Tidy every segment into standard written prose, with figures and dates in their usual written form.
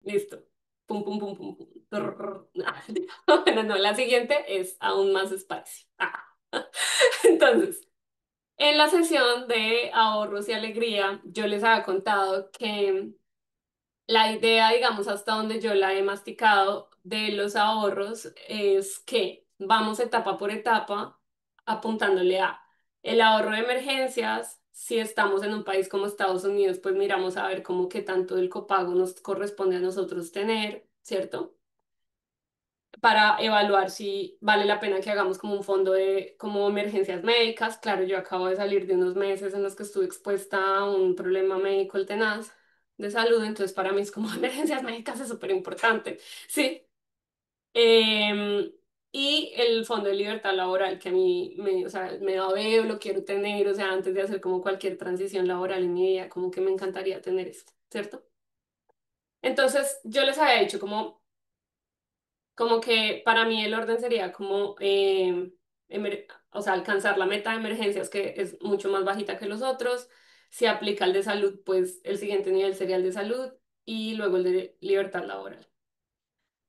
Listo. Pum, pum, pum, pum, pum. Trrr. Bueno, no, la siguiente es aún más spicy. Entonces, en la sesión de ahorros y alegría, yo les había contado que la idea, digamos, hasta donde yo la he masticado de los ahorros es que vamos etapa por etapa apuntándole a el ahorro de emergencias. Si estamos en un país como Estados Unidos, pues miramos a ver cómo qué tanto del copago nos corresponde a nosotros tener, ¿cierto? Para evaluar si vale la pena que hagamos como un fondo de como emergencias médicas. Claro, yo acabo de salir de unos meses en los que estuve expuesta a un problema médico el tenaz de salud, entonces para mí es como emergencias médicas es súper importante, sí. Em, y el fondo de libertad laboral que a mí me, o sea, me da veo, lo quiero tener, o sea, antes de hacer como cualquier transición laboral en mi vida, como que me encantaría tener esto, ¿cierto? Entonces yo les había dicho como que para mí el orden sería como, o sea, alcanzar la meta de emergencias que es mucho más bajita que los otros. Si aplica el de salud, pues el siguiente nivel sería el de salud y luego el de libertad laboral.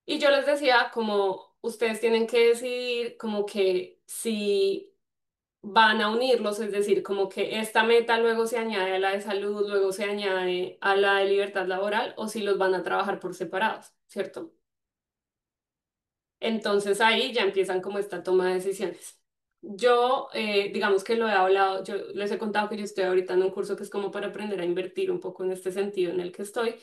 Y yo les decía como ustedes tienen que decidir como que si van a unirlos, es decir, como que esta meta luego se añade a la de salud, luego se añade a la de libertad laboral o si los van a trabajar por separados, ¿cierto? Entonces ahí ya empiezan como esta toma de decisiones. Yo, digamos que lo he hablado, yo les he contado que yo estoy ahorita en un curso que es como para aprender a invertir un poco en este sentido en el que estoy,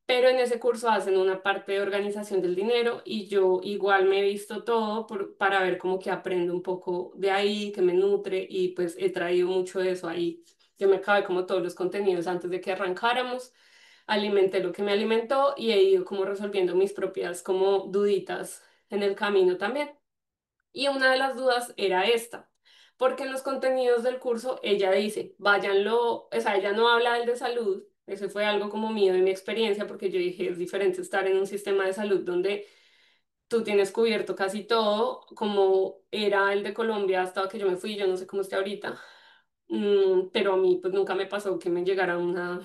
pero en ese curso hacen una parte de organización del dinero y yo igual me he visto todo para ver como que aprendo un poco de ahí, que me nutre y pues he traído mucho de eso ahí. Yo me acabé como todos los contenidos antes de que arrancáramos, alimenté lo que me alimentó y he ido como resolviendo mis propias como duditas en el camino también. Y una de las dudas era esta, porque en los contenidos del curso ella dice, váyanlo, o sea, ella no habla del de salud, eso fue algo como mío de mi experiencia, porque yo dije, es diferente estar en un sistema de salud donde tú tienes cubierto casi todo, como era el de Colombia hasta que yo me fui, yo no sé cómo esté ahorita. Pero a mí pues nunca me pasó que me llegara una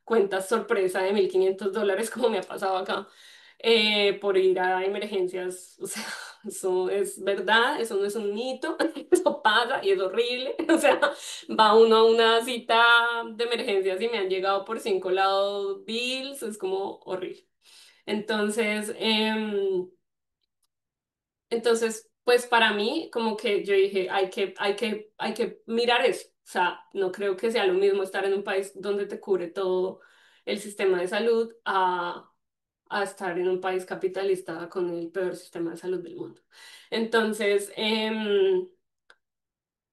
cuenta sorpresa de $1.500 como me ha pasado acá por ir a emergencias. O sea, eso es verdad, eso no es un mito, eso pasa y es horrible. O sea, va uno a una cita de emergencias y me han llegado por 5 lados bills, es como horrible. Entonces, pues para mí, como que yo dije, hay que mirar eso. O sea, no creo que sea lo mismo estar en un país donde te cubre todo el sistema de salud a estar en un país capitalista con el peor sistema de salud del mundo. Entonces,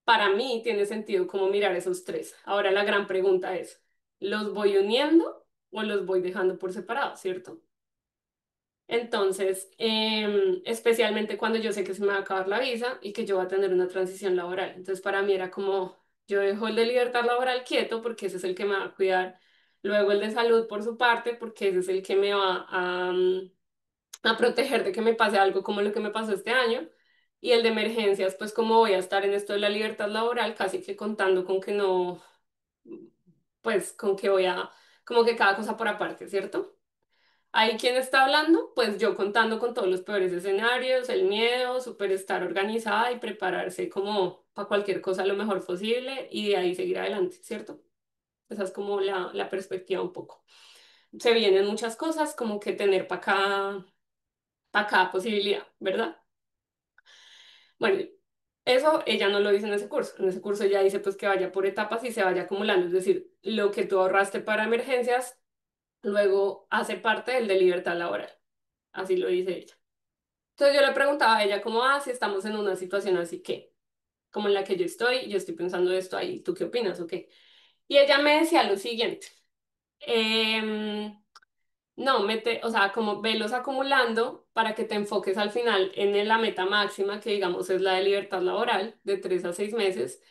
para mí tiene sentido como mirar esos tres. Ahora la gran pregunta es, ¿los voy uniendo o los voy dejando por separado, cierto? Entonces, especialmente cuando yo sé que se me va a acabar la visa y que yo voy a tener una transición laboral. Entonces, para mí era como, yo dejo el de libertad laboral quieto porque ese es el que me va a cuidar. Luego el de salud por su parte, porque ese es el que me va a proteger de que me pase algo como lo que me pasó este año. Y el de emergencias, pues como voy a estar en esto de la libertad laboral, casi que contando con que no, pues con que voy a, como que cada cosa por aparte, ¿cierto? Ahí quién está hablando, pues yo contando con todos los peores escenarios, el miedo, súper estar organizada y prepararse como para cualquier cosa lo mejor posible y de ahí seguir adelante, ¿cierto? Esa es como la perspectiva un poco. Se vienen muchas cosas, como que tener para cada posibilidad, ¿verdad? Bueno, eso ella no lo dice en ese curso. En ese curso ella dice pues que vaya por etapas y se vaya acumulando, es decir, lo que tú ahorraste para emergencias, luego hace parte del de libertad laboral. Así lo dice ella. Entonces yo le preguntaba a ella como, si estamos en una situación así que, como en la que yo estoy pensando esto ahí, ¿tú qué opinas o qué? Y ella me decía lo siguiente, em, no, o sea, como velos acumulando para que te enfoques al final en la meta máxima, que digamos es la de libertad laboral, de 3 a 6 meses,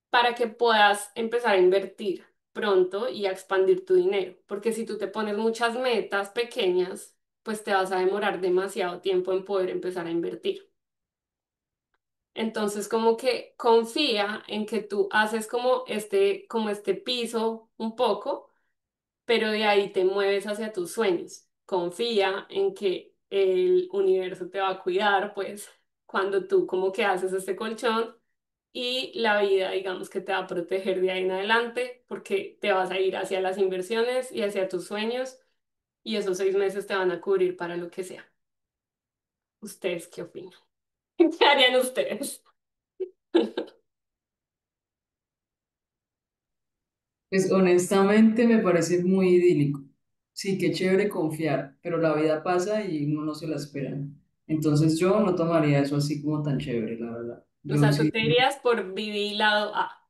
para que puedas empezar a invertir pronto y a expandir tu dinero. Porque si tú te pones muchas metas pequeñas, pues te vas a demorar demasiado tiempo en poder empezar a invertir. Entonces, como que confía en que tú haces como este piso un poco pero de ahí te mueves hacia tus sueños. Confía en que el universo te va a cuidar, pues, cuando tú como que haces este colchón y la vida, digamos que te va a proteger de ahí en adelante porque te vas a ir hacia las inversiones y hacia tus sueños y esos 6 meses te van a cubrir para lo que sea. ¿Ustedes qué opinan? ¿Qué harían ustedes? Pues honestamente me parece muy idílico. Sí, qué chévere confiar, pero la vida pasa y uno no se la espera. Entonces yo no tomaría eso así como tan chévere, la verdad. O Yo sea, tú sí, te irías por vivir lado A,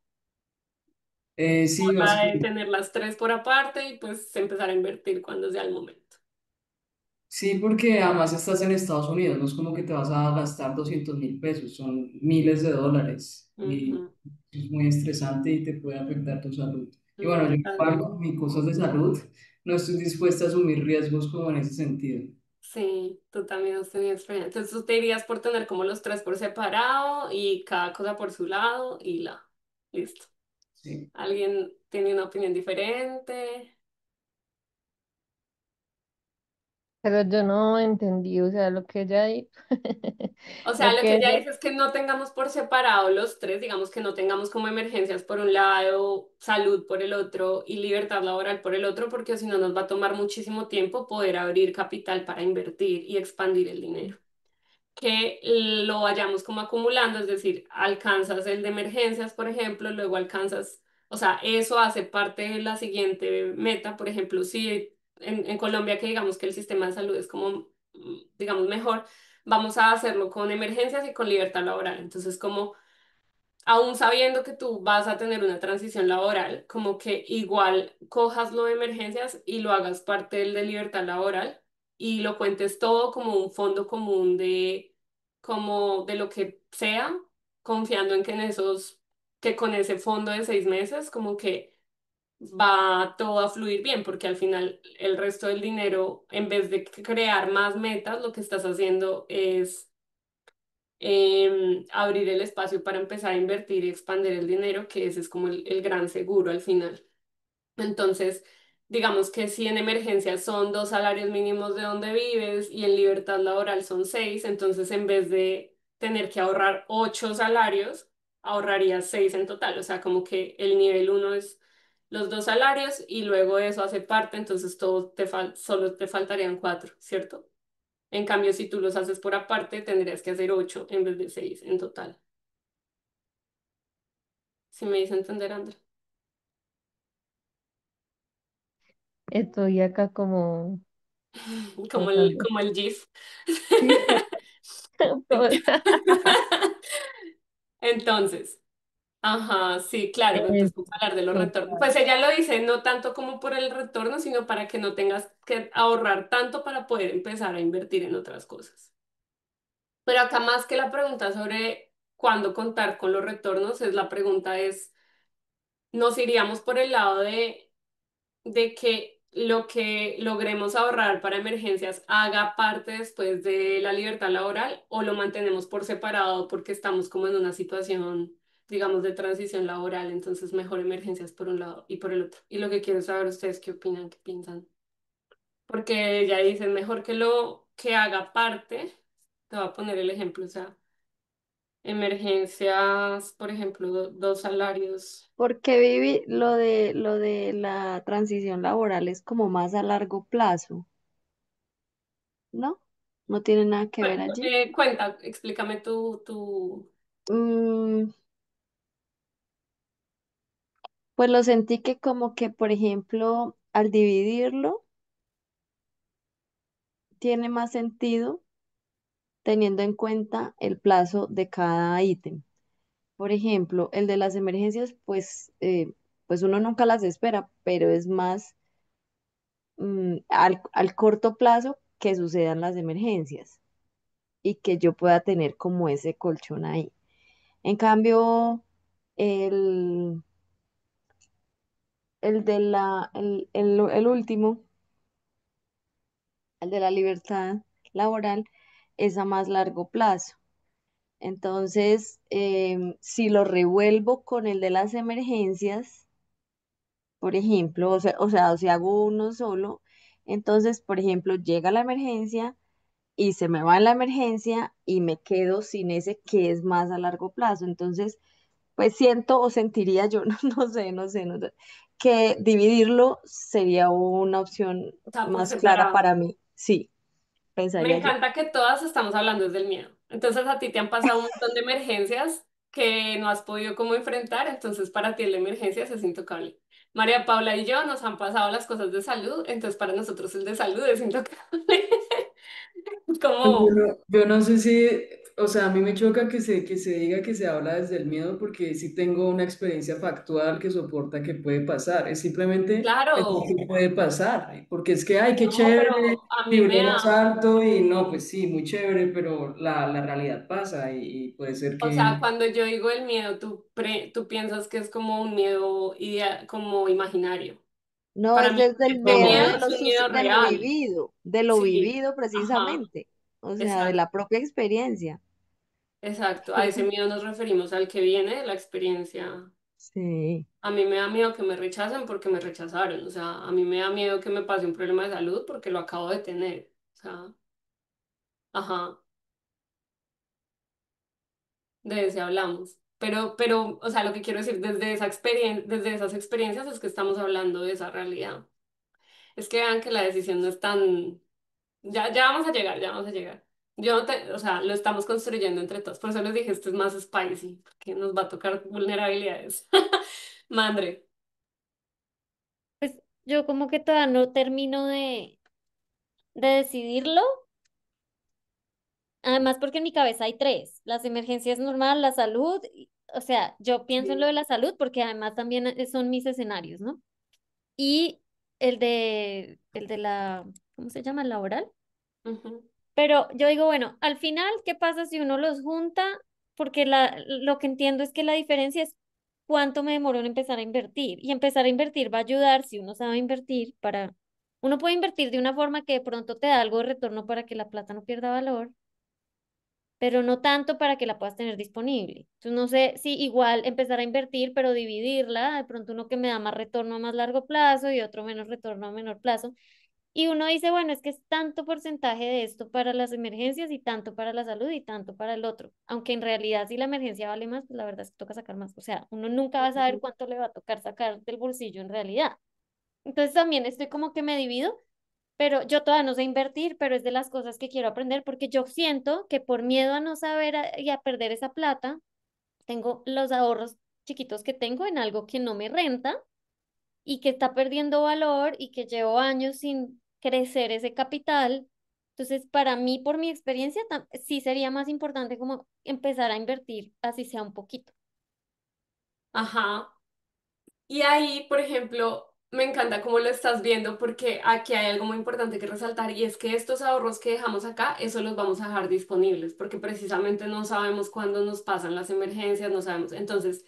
sí, la de básicamente. tener las tres por aparte y pues empezar a invertir cuando sea el momento. Sí, porque además estás en Estados Unidos, no es como que te vas a gastar 200.000 pesos, son miles de dólares y Ujú. es muy estresante y te puede afectar tu salud. Y bueno, No, yo tal. igual con mis cosas de salud no estoy dispuesta a asumir riesgos como en ese sentido. Sí, tú también has tenido experiencia. Entonces tú te irías por tener como los tres por separado y cada cosa por su lado y la. Listo. Sí. ¿Alguien tiene una opinión diferente? Pero yo no entendí, o sea, lo que ella dijo, O sea, lo lo que que ella ella, dice es que no tengamos por separado los tres, digamos que no tengamos como emergencias por un lado, salud por el otro y libertad laboral por el otro, porque si no nos va a tomar muchísimo tiempo poder abrir capital para invertir y expandir el dinero. Que lo vayamos como acumulando, es decir, alcanzas el de emergencias, por ejemplo, luego alcanzas, o sea, eso hace parte de la siguiente meta, por ejemplo, si en Colombia que digamos que el sistema de salud es como, digamos, mejor, vamos a hacerlo con emergencias y con libertad laboral. Entonces, como aún sabiendo que tú vas a tener una transición laboral, como que igual cojas lo de emergencias y lo hagas parte del de libertad laboral y lo cuentes todo como un fondo común de como de lo que sea, confiando en que en esos, que con ese fondo de 6 meses, como que va todo a fluir bien, porque al final el resto del dinero, en vez de crear más metas, lo que estás haciendo es abrir el espacio para empezar a invertir y expandir el dinero, que ese es como el gran seguro al final. Entonces, digamos que si en emergencia son 2 salarios mínimos de donde vives y en libertad laboral son 6, entonces en vez de tener que ahorrar 8 salarios, ahorrarías 6 en total. O sea, como que el nivel uno es los 2 salarios y luego eso hace parte, entonces solo te faltarían 4, ¿cierto? En cambio, si tú los haces por aparte, tendrías que hacer 8 en vez de 6 en total. Si me dice entender, André. estoy acá como pensando. Como el GIF. Sí, Sí. todo- Entonces, ajá, sí, claro, eh, entonces vamos a hablar de los retornos. total. Pues ella lo dice no tanto como por el retorno, sino para que no tengas que ahorrar tanto para poder empezar a invertir en otras cosas. Pero acá más que la pregunta sobre cuándo contar con los retornos, es la pregunta es, ¿nos iríamos por el lado de que lo que logremos ahorrar para emergencias haga parte después de la libertad laboral o lo mantenemos por separado porque estamos como en una situación, digamos, de transición laboral, entonces mejor emergencias por un lado y por el otro? Y lo que quiero saber ustedes qué opinan, qué piensan. Porque ella dice, mejor que lo que haga parte, te voy a poner el ejemplo, o sea, emergencias, por ejemplo, 2 salarios. Porque Vivi, lo de la transición laboral es como más a largo plazo, ¿no? No tiene nada que ver allí. Cuenta, explícame tu. Mm, pues lo sentí que como que, por ejemplo, al dividirlo, tiene más sentido teniendo en cuenta el plazo de cada ítem. Por ejemplo, el de las emergencias, pues uno nunca las espera, pero es más al corto plazo que sucedan las emergencias y que yo pueda tener como ese colchón ahí. En cambio, el, el último, el de la libertad laboral, es a más largo plazo. Entonces, si lo revuelvo con el de las emergencias, por ejemplo, o si hago uno solo, entonces, por ejemplo, llega la emergencia y se me va en la emergencia y me quedo sin ese que es más a largo plazo. Entonces, pues siento o sentiría yo, no sé, que dividirlo sería una opción O sea, por más clara separado. para mí. Sí, Me pensaría yo. encanta que todas estamos hablando desde el miedo. Entonces a ti te han pasado un montón de emergencias que no has podido cómo enfrentar, entonces para ti la emergencia es intocable. María Paula y yo nos han pasado las cosas de salud, entonces para nosotros el de salud es intocable. Es Pues como, yo no sé si, o sea, a mí me choca que se diga que se habla desde el miedo porque sí tengo una experiencia factual que soporta que puede pasar. Es simplemente pensar claro, que puede pasar, porque es que, ay, qué no, chévere, pero a mí me tiburón da, alto y no, pues sí, muy chévere, pero la realidad pasa y puede ser o sea, que cuando yo digo el miedo, tú piensas que es como un miedo como imaginario. No, Para es mí desde el el miedo no. miedo es un miedo real. de lo Sí, vivido ajá, precisamente, o sea, de exacto. la propia experiencia. Exacto, a ese miedo nos referimos al que viene de la experiencia. Sí. A mí me da miedo que me rechacen porque me rechazaron. O sea, a mí me da miedo que me pase un problema de salud porque lo acabo de tener. O sea, ajá, de ese hablamos. O sea, lo que quiero decir desde esa desde esas experiencias es que estamos hablando de esa realidad. Es que vean que la decisión no es tan. Ya vamos a llegar, ya vamos a llegar. Yo no te, o sea, lo estamos construyendo entre todos. Por eso les dije, esto es más spicy, porque nos va a tocar vulnerabilidades. Mandre. Pues yo como que todavía no termino de decidirlo, además porque en mi cabeza hay tres, las emergencias normales, la salud, o sea, yo pienso en lo de la salud porque además también son mis escenarios, ¿no? Y el de la, ¿cómo se llama? Laboral. Ujú. Pero yo digo, bueno, al final, ¿qué pasa si uno los junta? Porque lo que entiendo es que la diferencia es cuánto me demoró en empezar a invertir. Y empezar a invertir va a ayudar si uno sabe invertir para... Uno puede invertir de una forma que de pronto te da algo de retorno para que la plata no pierda valor, pero no tanto para que la puedas tener disponible. Entonces, no sé si igual empezar a invertir, pero dividirla, de pronto uno que me da más retorno a más largo plazo y otro menos retorno a menor plazo. Y uno dice, bueno, es que es tanto porcentaje de esto para las emergencias y tanto para la salud y tanto para el otro. Aunque en realidad si la emergencia vale más, pues la verdad es que toca sacar más. O sea, uno nunca va a saber cuánto le va a tocar sacar del bolsillo en realidad. Entonces también estoy como que me divido, pero yo todavía no sé invertir, pero es de las cosas que quiero aprender porque yo siento que por miedo a no saber y a perder esa plata, tengo los ahorros chiquitos que tengo en algo que no me renta y que está perdiendo valor y que llevo años sin crecer ese capital. Entonces, para mí, por mi experiencia, sí sería más importante como empezar a invertir, así sea un poquito. Ajá. Y ahí, por ejemplo, me encanta cómo lo estás viendo porque aquí hay algo muy importante que resaltar y es que estos ahorros que dejamos acá, eso los vamos a dejar disponibles porque precisamente no sabemos cuándo nos pasan las emergencias, no sabemos. Entonces,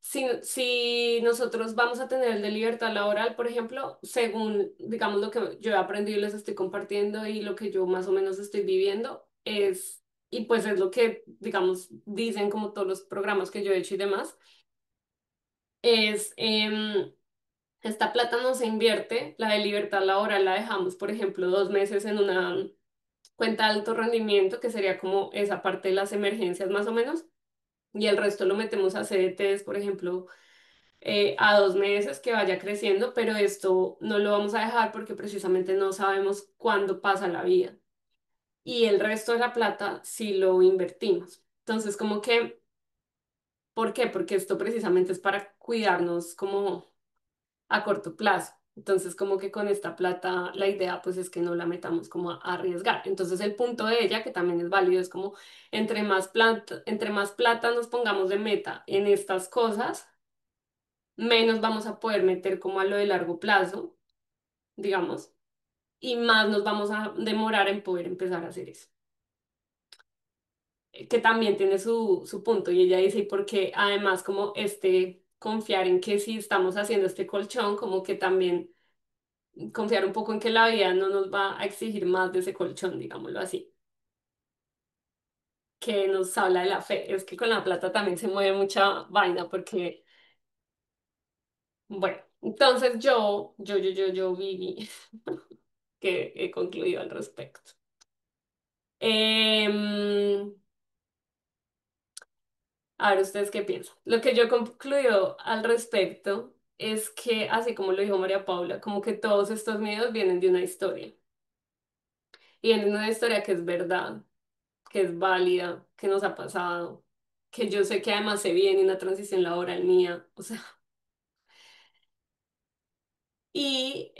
si nosotros vamos a tener el de libertad laboral, por ejemplo, según, digamos, lo que yo he aprendido y les estoy compartiendo y lo que yo más o menos estoy viviendo, y pues es lo que, digamos, dicen como todos los programas que yo he hecho y demás, esta plata no se invierte, la de libertad laboral la dejamos, por ejemplo, 2 meses en una cuenta de alto rendimiento, que sería como esa parte de las emergencias más o menos, y el resto lo metemos a CDTs, por ejemplo a 2 meses que vaya creciendo, pero esto no lo vamos a dejar porque precisamente no sabemos cuándo pasa la vida. Y el resto de la plata sí lo invertimos. Entonces, como que, ¿por qué? Porque esto precisamente es para cuidarnos como a corto plazo. Entonces, como que con esta plata, la idea pues es que no la metamos como a arriesgar. Entonces, el punto de ella, que también es válido, es como entre más plata nos pongamos de meta en estas cosas, menos vamos a poder meter como a lo de largo plazo, digamos, y más nos vamos a demorar en poder empezar a hacer eso. Que también tiene su punto. Y ella dice, y porque además como confiar en que si estamos haciendo este colchón, como que también confiar un poco en que la vida no nos va a exigir más de ese colchón, digámoslo así. Que nos habla de la fe. Es que con la plata también se mueve mucha vaina porque, bueno, Entonces Vivi, que he concluido al respecto. Em, a ver, ¿ustedes qué piensan? Lo que yo he concluido al respecto es que, así como lo dijo María Paula, como que todos estos miedos vienen de una historia. Y vienen de una historia que es verdad, que es válida, que nos ha pasado, que yo sé que además se viene una transición laboral mía. O sea, y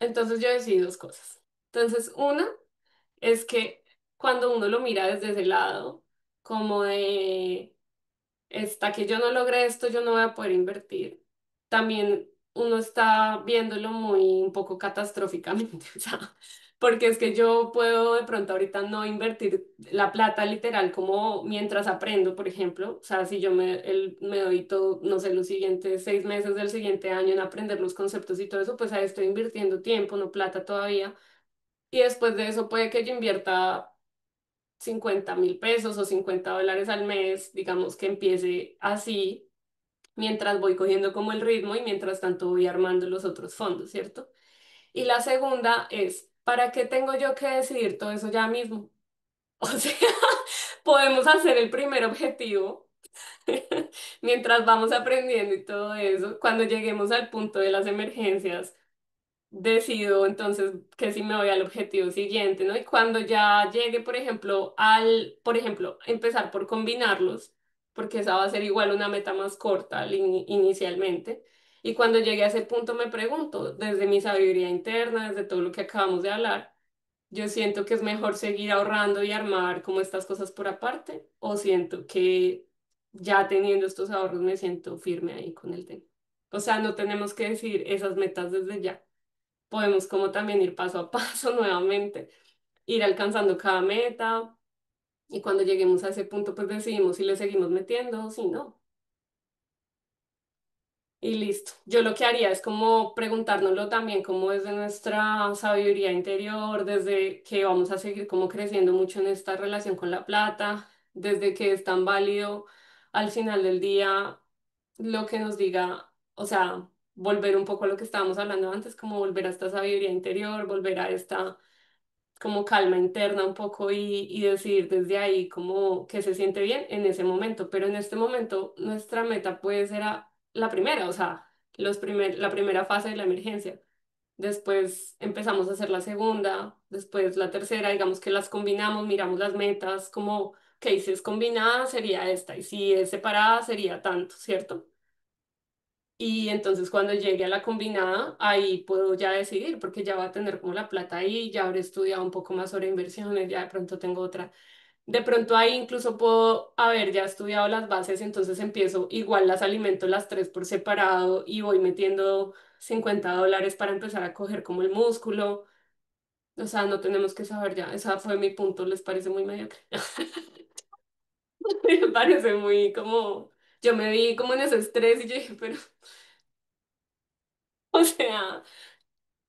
entonces yo decidí dos cosas. Entonces, una es que cuando uno lo mira desde ese lado, como de hasta que yo no logre esto, yo no voy a poder invertir. También uno está viéndolo muy un poco catastróficamente, o sea, porque es que yo puedo de pronto ahorita no invertir la plata literal como mientras aprendo, por ejemplo. O sea, si yo me doy todo, no sé, los siguientes 6 meses del siguiente año en aprender los conceptos y todo eso, pues ahí estoy invirtiendo tiempo, no plata todavía. Y después de eso puede que yo invierta 50.000 pesos o $50 al mes, digamos que empiece así, mientras voy cogiendo como el ritmo y mientras tanto voy armando los otros fondos, ¿cierto? Y la segunda es, ¿para qué tengo yo que decidir todo eso ya mismo? O sea, podemos hacer el primer objetivo mientras vamos aprendiendo y todo eso. Cuando lleguemos al punto de las emergencias, decido entonces que si me voy al objetivo siguiente, ¿no? Y cuando ya llegue, por ejemplo, empezar por combinarlos, porque esa va a ser igual una meta más corta inicialmente. Y cuando llegue a ese punto me pregunto, desde mi sabiduría interna, desde todo lo que acabamos de hablar, yo siento que es mejor seguir ahorrando y armar como estas cosas por aparte, o siento que ya teniendo estos ahorros me siento firme ahí con el tema. O sea, no tenemos que decir esas metas desde ya. Podemos como también ir paso a paso nuevamente, ir alcanzando cada meta y cuando lleguemos a ese punto pues decidimos si le seguimos metiendo o si no. Y listo. Yo lo que haría es como preguntárnoslo también como desde nuestra sabiduría interior, desde que vamos a seguir como creciendo mucho en esta relación con la plata, desde que es tan válido al final del día lo que nos diga, o sea, volver un poco a lo que estábamos hablando antes, como volver a esta sabiduría interior, volver a esta como calma interna un poco y decidir desde ahí como que se siente bien en ese momento. Pero en este momento nuestra meta puede ser la primera, o sea, la primera fase de la emergencia. Después empezamos a hacer la segunda, después la tercera, digamos que las combinamos, miramos las metas, como, ok, si es combinada sería esta y si es separada sería tanto, ¿cierto? Y entonces cuando llegue a la combinada, ahí puedo ya decidir, porque ya va a tener como la plata ahí, ya habré estudiado un poco más sobre inversiones, ya de pronto tengo otra. De pronto ahí incluso puedo haber ya estudiado las bases, entonces empiezo, igual las alimento las tres por separado y voy metiendo $50 para empezar a coger como el músculo. O sea, no tenemos que saber ya. Ese fue mi punto, ¿les parece muy mediocre? Me parece muy como... Yo me vi como en ese estrés y yo dije, pero, o sea...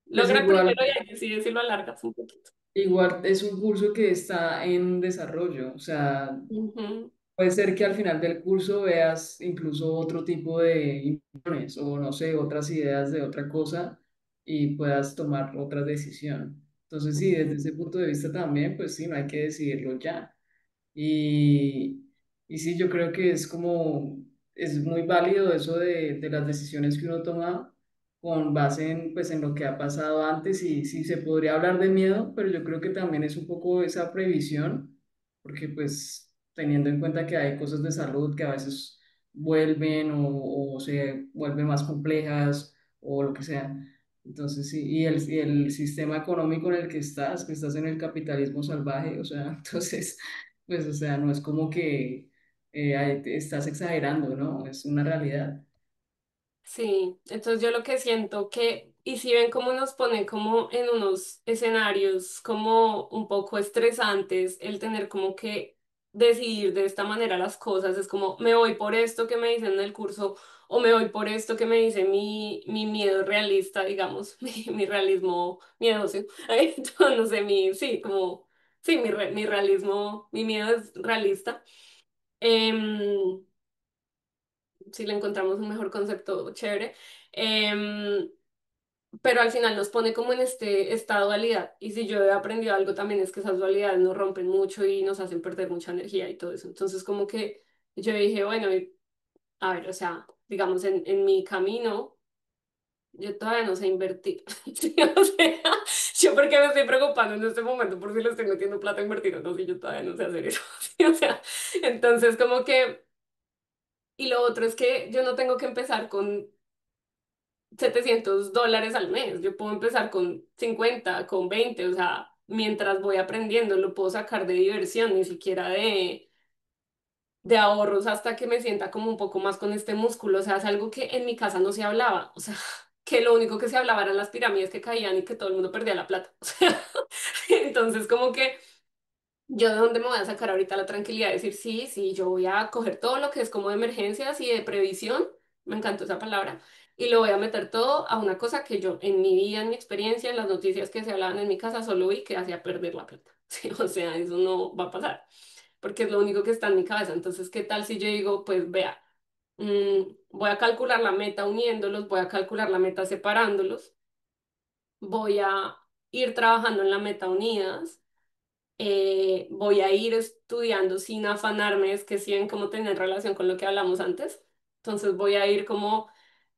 Pues Logra igual, primero y ahí decides si lo alargas un poquito. igual es un curso que está en desarrollo, o sea, Ujú. puede ser que al final del curso veas incluso otro tipo de impresiones o no sé, otras ideas de otra cosa y puedas tomar otra decisión. Entonces, sí, desde ese punto de vista también, pues sí, no hay que decidirlo ya. Y, y sí, yo creo que es como, es muy válido eso de las decisiones que uno toma con base en, pues, en lo que ha pasado antes y sí se podría hablar de miedo, pero yo creo que también es un poco esa previsión, porque pues teniendo en cuenta que hay cosas de salud que a veces vuelven o se vuelven más complejas o lo que sea. Entonces, sí, y el sistema económico en el que estás en el capitalismo salvaje, o sea, entonces pues, o sea, no es como que ahí te estás exagerando, ¿no? Es una realidad. Sí, entonces yo lo que siento que, y si ven cómo nos ponen como en unos escenarios como un poco estresantes, el tener como que decidir de esta manera las cosas, es como me voy por esto que me dicen en el curso o me voy por esto que me dice mi miedo realista, digamos, mi realismo miedoso, no sé, sí, como, sí, mi realismo, mi miedo es realista. Em, si le encontramos un mejor concepto, chévere. Em, pero al final nos pone como en esta dualidad. Y si yo he aprendido algo también es que esas dualidades nos rompen mucho y nos hacen perder mucha energía y todo eso. Entonces como que yo dije, bueno, a ver, o sea, digamos, en mi camino, yo todavía no sé invertir. Sí, o sea, yo porque me estoy preocupando en este momento por si le estoy metiendo plata a invertir o no, si yo todavía no sé hacer eso. Sí, o sea, entonces como que... Y lo otro es que yo no tengo que empezar con $700 al mes. Yo puedo empezar con 50, con 20, o sea, mientras voy aprendiendo, lo puedo sacar de diversión, ni siquiera de ahorros hasta que me sienta como un poco más con este músculo. O sea, es algo que en mi casa no se hablaba. O sea, que lo único que se hablaba eran las pirámides que caían y que todo el mundo perdía la plata. O sea, entonces como que yo de dónde me voy a sacar ahorita la tranquilidad de decir, sí, sí, yo voy a coger todo lo que es como de emergencias y de previsión, me encantó esa palabra, y lo voy a meter todo a una cosa que yo en mi vida, en mi experiencia, en las noticias que se hablaban en mi casa, solo vi que hacía perder la plata. Sí, o sea, eso no va a pasar, porque es lo único que está en mi cabeza. Entonces, ¿qué tal si yo digo, pues vea, voy a calcular la meta uniéndolos, voy a calcular la meta separándolos, voy a ir trabajando en la meta unidas, voy a ir estudiando sin afanarme, es que sí ven cómo tener relación con lo que hablamos antes. Entonces voy a ir como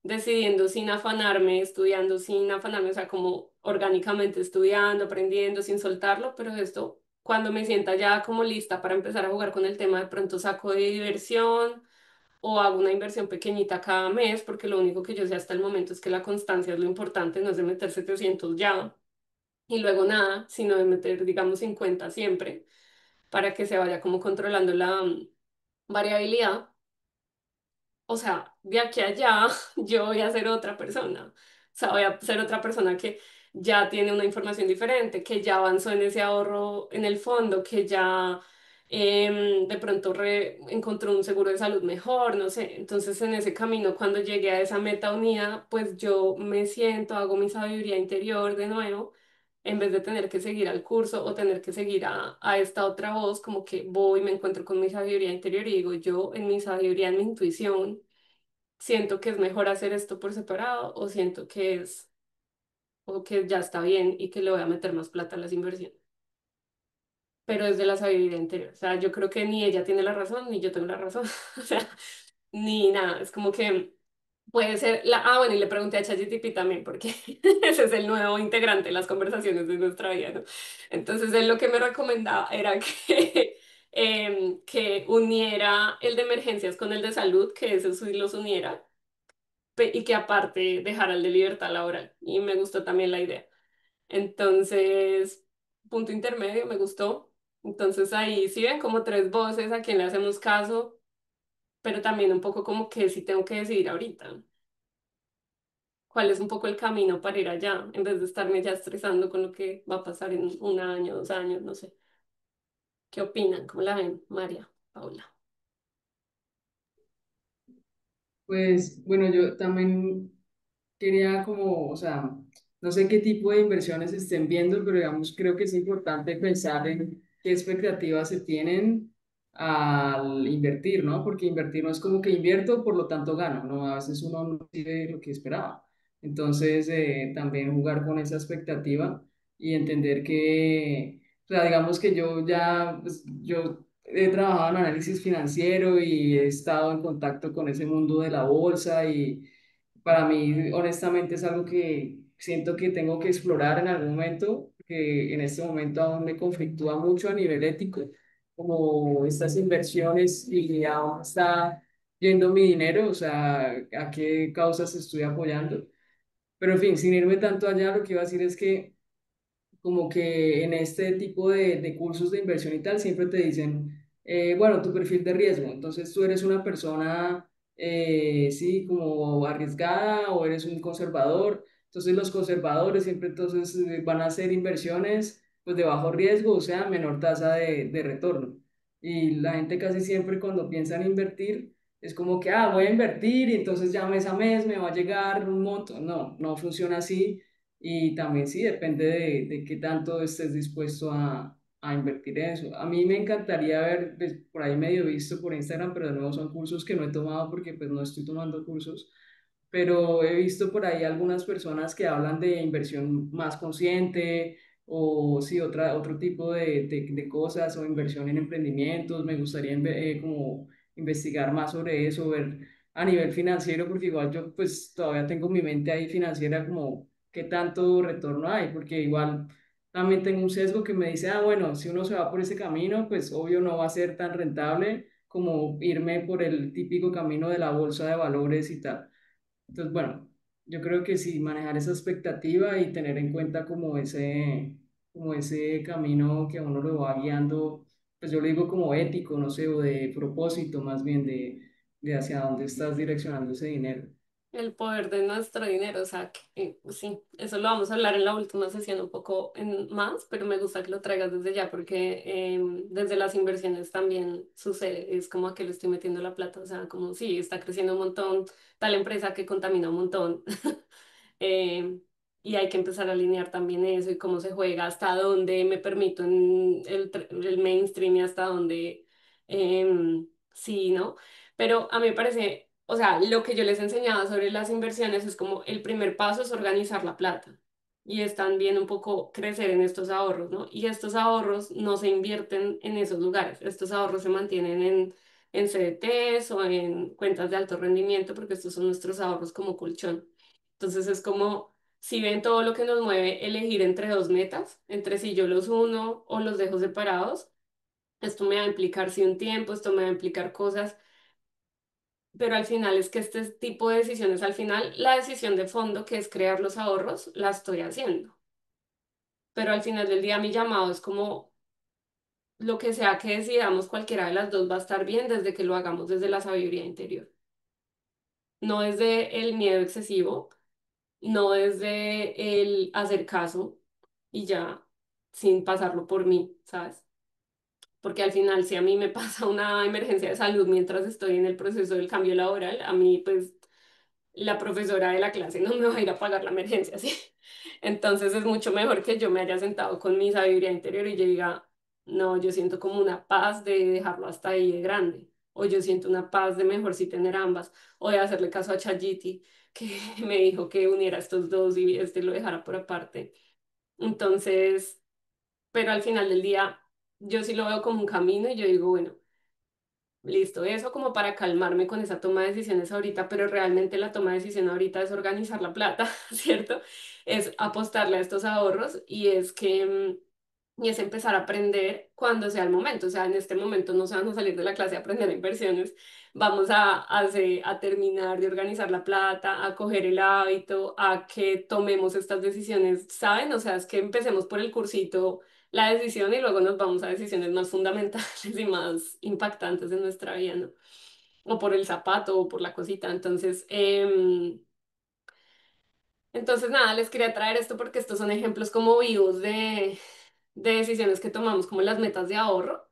decidiendo sin afanarme, estudiando sin afanarme, o sea, como orgánicamente estudiando, aprendiendo, sin soltarlo, pero esto, cuando me sienta ya como lista para empezar a jugar con el tema, de pronto saco de diversión o hago una inversión pequeñita cada mes, porque lo único que yo sé hasta el momento es que la constancia es lo importante, no es de meter 700 ya y luego nada, sino de meter, digamos, 50 siempre para que se vaya como controlando la variabilidad. O sea, de aquí a allá yo voy a ser otra persona. O sea, voy a ser otra persona que ya tiene una información diferente, que ya avanzó en ese ahorro en el fondo, que ya de pronto encontró un seguro de salud mejor, no sé. Entonces, en ese camino, cuando llegué a esa meta unida, pues yo me siento, hago mi sabiduría interior de nuevo, en vez de tener que seguir al curso o tener que seguir a esta otra voz, como que voy, me encuentro con mi sabiduría interior y digo, yo en mi sabiduría, en mi intuición, siento que es mejor hacer esto por separado o siento que es, o que ya está bien y que le voy a meter más plata a las inversiones. Pero es de la sabiduría interior. O sea, yo creo que ni ella tiene la razón, ni yo tengo la razón. O sea, ni nada. Es como que puede ser la... Ah, bueno, y le pregunté a ChatGPT también, porque ese es el nuevo integrante de las conversaciones de nuestra vida, ¿no? Entonces, él lo que me recomendaba era que uniera el de emergencias con el de salud, que eso sí los uniera, y que aparte dejara el de libertad laboral. Y me gustó también la idea. Entonces, punto intermedio, me gustó. Entonces ahí sí ven como tres voces a quien le hacemos caso, pero también un poco como que sí tengo que decidir ahorita cuál es un poco el camino para ir allá, en vez de estarme ya estresando con lo que va a pasar en un año, 2 años, no sé. ¿Qué opinan? ¿Cómo la ven, María, Paula? Pues bueno, yo también quería como, o sea, no sé qué tipo de inversiones estén viendo, pero digamos, creo que es importante pensar en qué expectativas se tienen al invertir, ¿no? Porque invertir no es como que invierto, por lo tanto gano, ¿no? A veces uno no tiene lo que esperaba. Entonces, también jugar con esa expectativa y entender que, o sea, digamos que yo ya, pues, yo he trabajado en análisis financiero y he estado en contacto con ese mundo de la bolsa y para mí, honestamente, es algo que siento que tengo que explorar en algún momento, que en este momento aún me conflictúa mucho a nivel ético, como estas inversiones y a dónde está yendo mi dinero, o sea, a qué causas estoy apoyando. Pero en fin, sin irme tanto allá, lo que iba a decir es que como que en este tipo de cursos de inversión y tal, siempre te dicen, bueno, tu perfil de riesgo. Entonces tú eres una persona, sí, como arriesgada o eres un conservador. Entonces los conservadores siempre entonces van a hacer inversiones pues de bajo riesgo, o sea, menor tasa de retorno. Y la gente casi siempre cuando piensa en invertir es como que, ah, voy a invertir y entonces ya mes a mes me va a llegar un monto. No, no funciona así y también sí, depende de qué tanto estés dispuesto a invertir en eso. A mí me encantaría ver, pues, por ahí medio visto por Instagram, pero de nuevo son cursos que no he tomado porque pues no estoy tomando cursos, pero he visto por ahí algunas personas que hablan de inversión más consciente o sí, otro tipo de cosas o inversión en emprendimientos. Me gustaría como investigar más sobre eso, ver a nivel financiero, porque igual yo pues todavía tengo mi mente ahí financiera como qué tanto retorno hay, porque igual también tengo un sesgo que me dice, ah, bueno, si uno se va por ese camino, pues obvio no va a ser tan rentable como irme por el típico camino de la bolsa de valores y tal. Entonces, bueno, yo creo que sí, manejar esa expectativa y tener en cuenta como ese camino que a uno lo va guiando, pues yo lo digo como ético, no sé, o de propósito más bien de hacia dónde estás direccionando ese dinero. El poder de nuestro dinero, o sea, sí, eso lo vamos a hablar en la última sesión un poco más, pero me gusta que lo traigas desde ya porque desde las inversiones también sucede, es como a que le estoy metiendo la plata, o sea, como sí, está creciendo un montón, tal empresa que contamina un montón, eh, y hay que empezar a alinear también eso y cómo se juega, hasta dónde me permito en el mainstream y hasta dónde sí, ¿no? Pero a mí me parece, o sea, lo que yo les enseñaba sobre las inversiones es como el primer paso es organizar la plata y es también un poco crecer en estos ahorros, ¿no? Y estos ahorros no se invierten en esos lugares, estos ahorros se mantienen en CDTs o en cuentas de alto rendimiento porque estos son nuestros ahorros como colchón. Entonces es como, si ven todo lo que nos mueve, elegir entre dos metas, entre si yo los uno o los dejo separados, esto me va a implicar sí un tiempo, esto me va a implicar cosas, pero al final es que este tipo de decisiones, al final la decisión de fondo, que es crear los ahorros, la estoy haciendo. Pero al final del día mi llamado es como lo que sea que decidamos, cualquiera de las dos va a estar bien desde que lo hagamos desde la sabiduría interior, no desde el miedo excesivo, no desde el hacer caso y ya sin pasarlo por mí, ¿sabes? Porque al final si a mí me pasa una emergencia de salud mientras estoy en el proceso del cambio laboral, a mí pues la profesora de la clase no me va a ir a pagar la emergencia, ¿sí? Entonces es mucho mejor que yo me haya sentado con mi sabiduría interior y yo diga, no, yo siento como una paz de dejarlo hasta ahí de grande, o yo siento una paz de mejor sí tener ambas, o de hacerle caso a Chagiti, que me dijo que uniera estos dos y este lo dejara por aparte. Entonces, pero al final del día, yo sí lo veo como un camino y yo digo, bueno. Listo, eso como para calmarme con esa toma de decisiones ahorita, pero realmente la toma de decisión ahorita es organizar la plata, ¿cierto? Es apostarle a estos ahorros y es que y es empezar a aprender cuando sea el momento. O sea, en este momento no se van a salir de la clase a aprender inversiones, vamos a terminar de organizar la plata, a coger el hábito, a que tomemos estas decisiones, ¿saben? O sea, es que empecemos por el cursito la decisión y luego nos vamos a decisiones más fundamentales y más impactantes en nuestra vida, ¿no? O por el zapato o por la cosita. Entonces nada, les quería traer esto porque estos son ejemplos como vivos de decisiones que tomamos como las metas de ahorro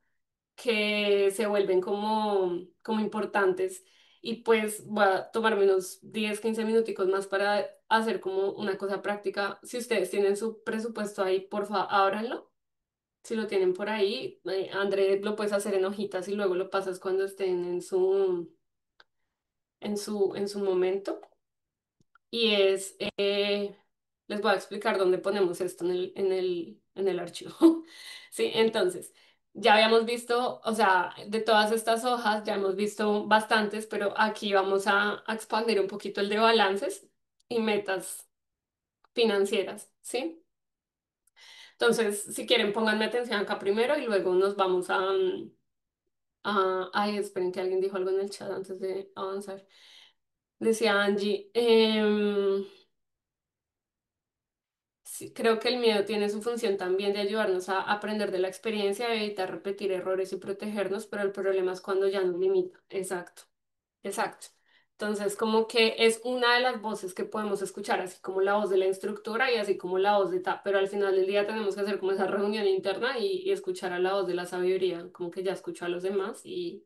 que se vuelven como importantes. Y pues voy a tomarme unos 10 15 minuticos más para hacer como una cosa práctica. Si ustedes tienen su presupuesto ahí, porfa, ábranlo. Si lo tienen por ahí, André, lo puedes hacer en hojitas y luego lo pasas cuando estén en su momento. Y les voy a explicar dónde ponemos esto en el archivo. Sí, entonces, ya habíamos visto, o sea, de todas estas hojas, ya hemos visto bastantes, pero aquí vamos a expandir un poquito el de balances y metas financieras, ¿sí? Entonces, si quieren, pónganme atención acá primero y luego nos vamos ay, esperen que alguien dijo algo en el chat antes de avanzar. Decía Angie, sí, creo que el miedo tiene su función también de ayudarnos a aprender de la experiencia, evitar repetir errores y protegernos, pero el problema es cuando ya nos limita. Exacto, exacto. Entonces, como que es una de las voces que podemos escuchar, así como la voz de la instructora y así como la voz de ta, pero al final del día tenemos que hacer como esa reunión interna y escuchar a la voz de la sabiduría, como que ya escuchó a los demás y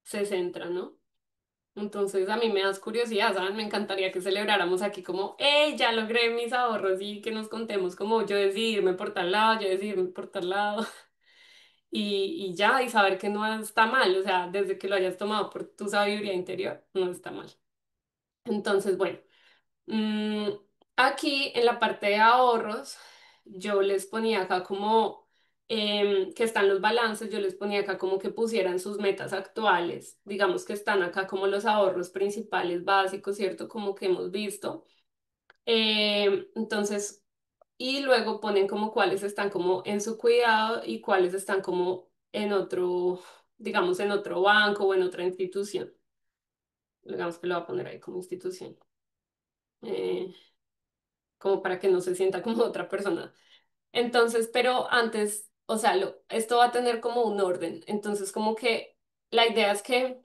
se centra, ¿no? Entonces a mí me das curiosidad, ¿saben? Me encantaría que celebráramos aquí como, ¡hey! Ya logré mis ahorros y que nos contemos como yo decidí irme por tal lado, yo decidí irme por tal lado. y ya, y saber que no está mal, o sea, desde que lo hayas tomado por tu sabiduría interior, no está mal. Entonces, bueno, mm, aquí en la parte de ahorros, yo les ponía acá como que están los balances, yo les ponía acá como que pusieran sus metas actuales, digamos que están acá como los ahorros principales básicos, ¿cierto? Como que hemos visto. Entonces, y luego ponen como cuáles están como en su cuidado y cuáles están como en otro, digamos, en otro banco o en otra institución. Digamos que lo voy a poner ahí como institución, eh, como para que no se sienta como otra persona. Entonces, pero antes, o sea, esto va a tener como un orden. Entonces, como que la idea es que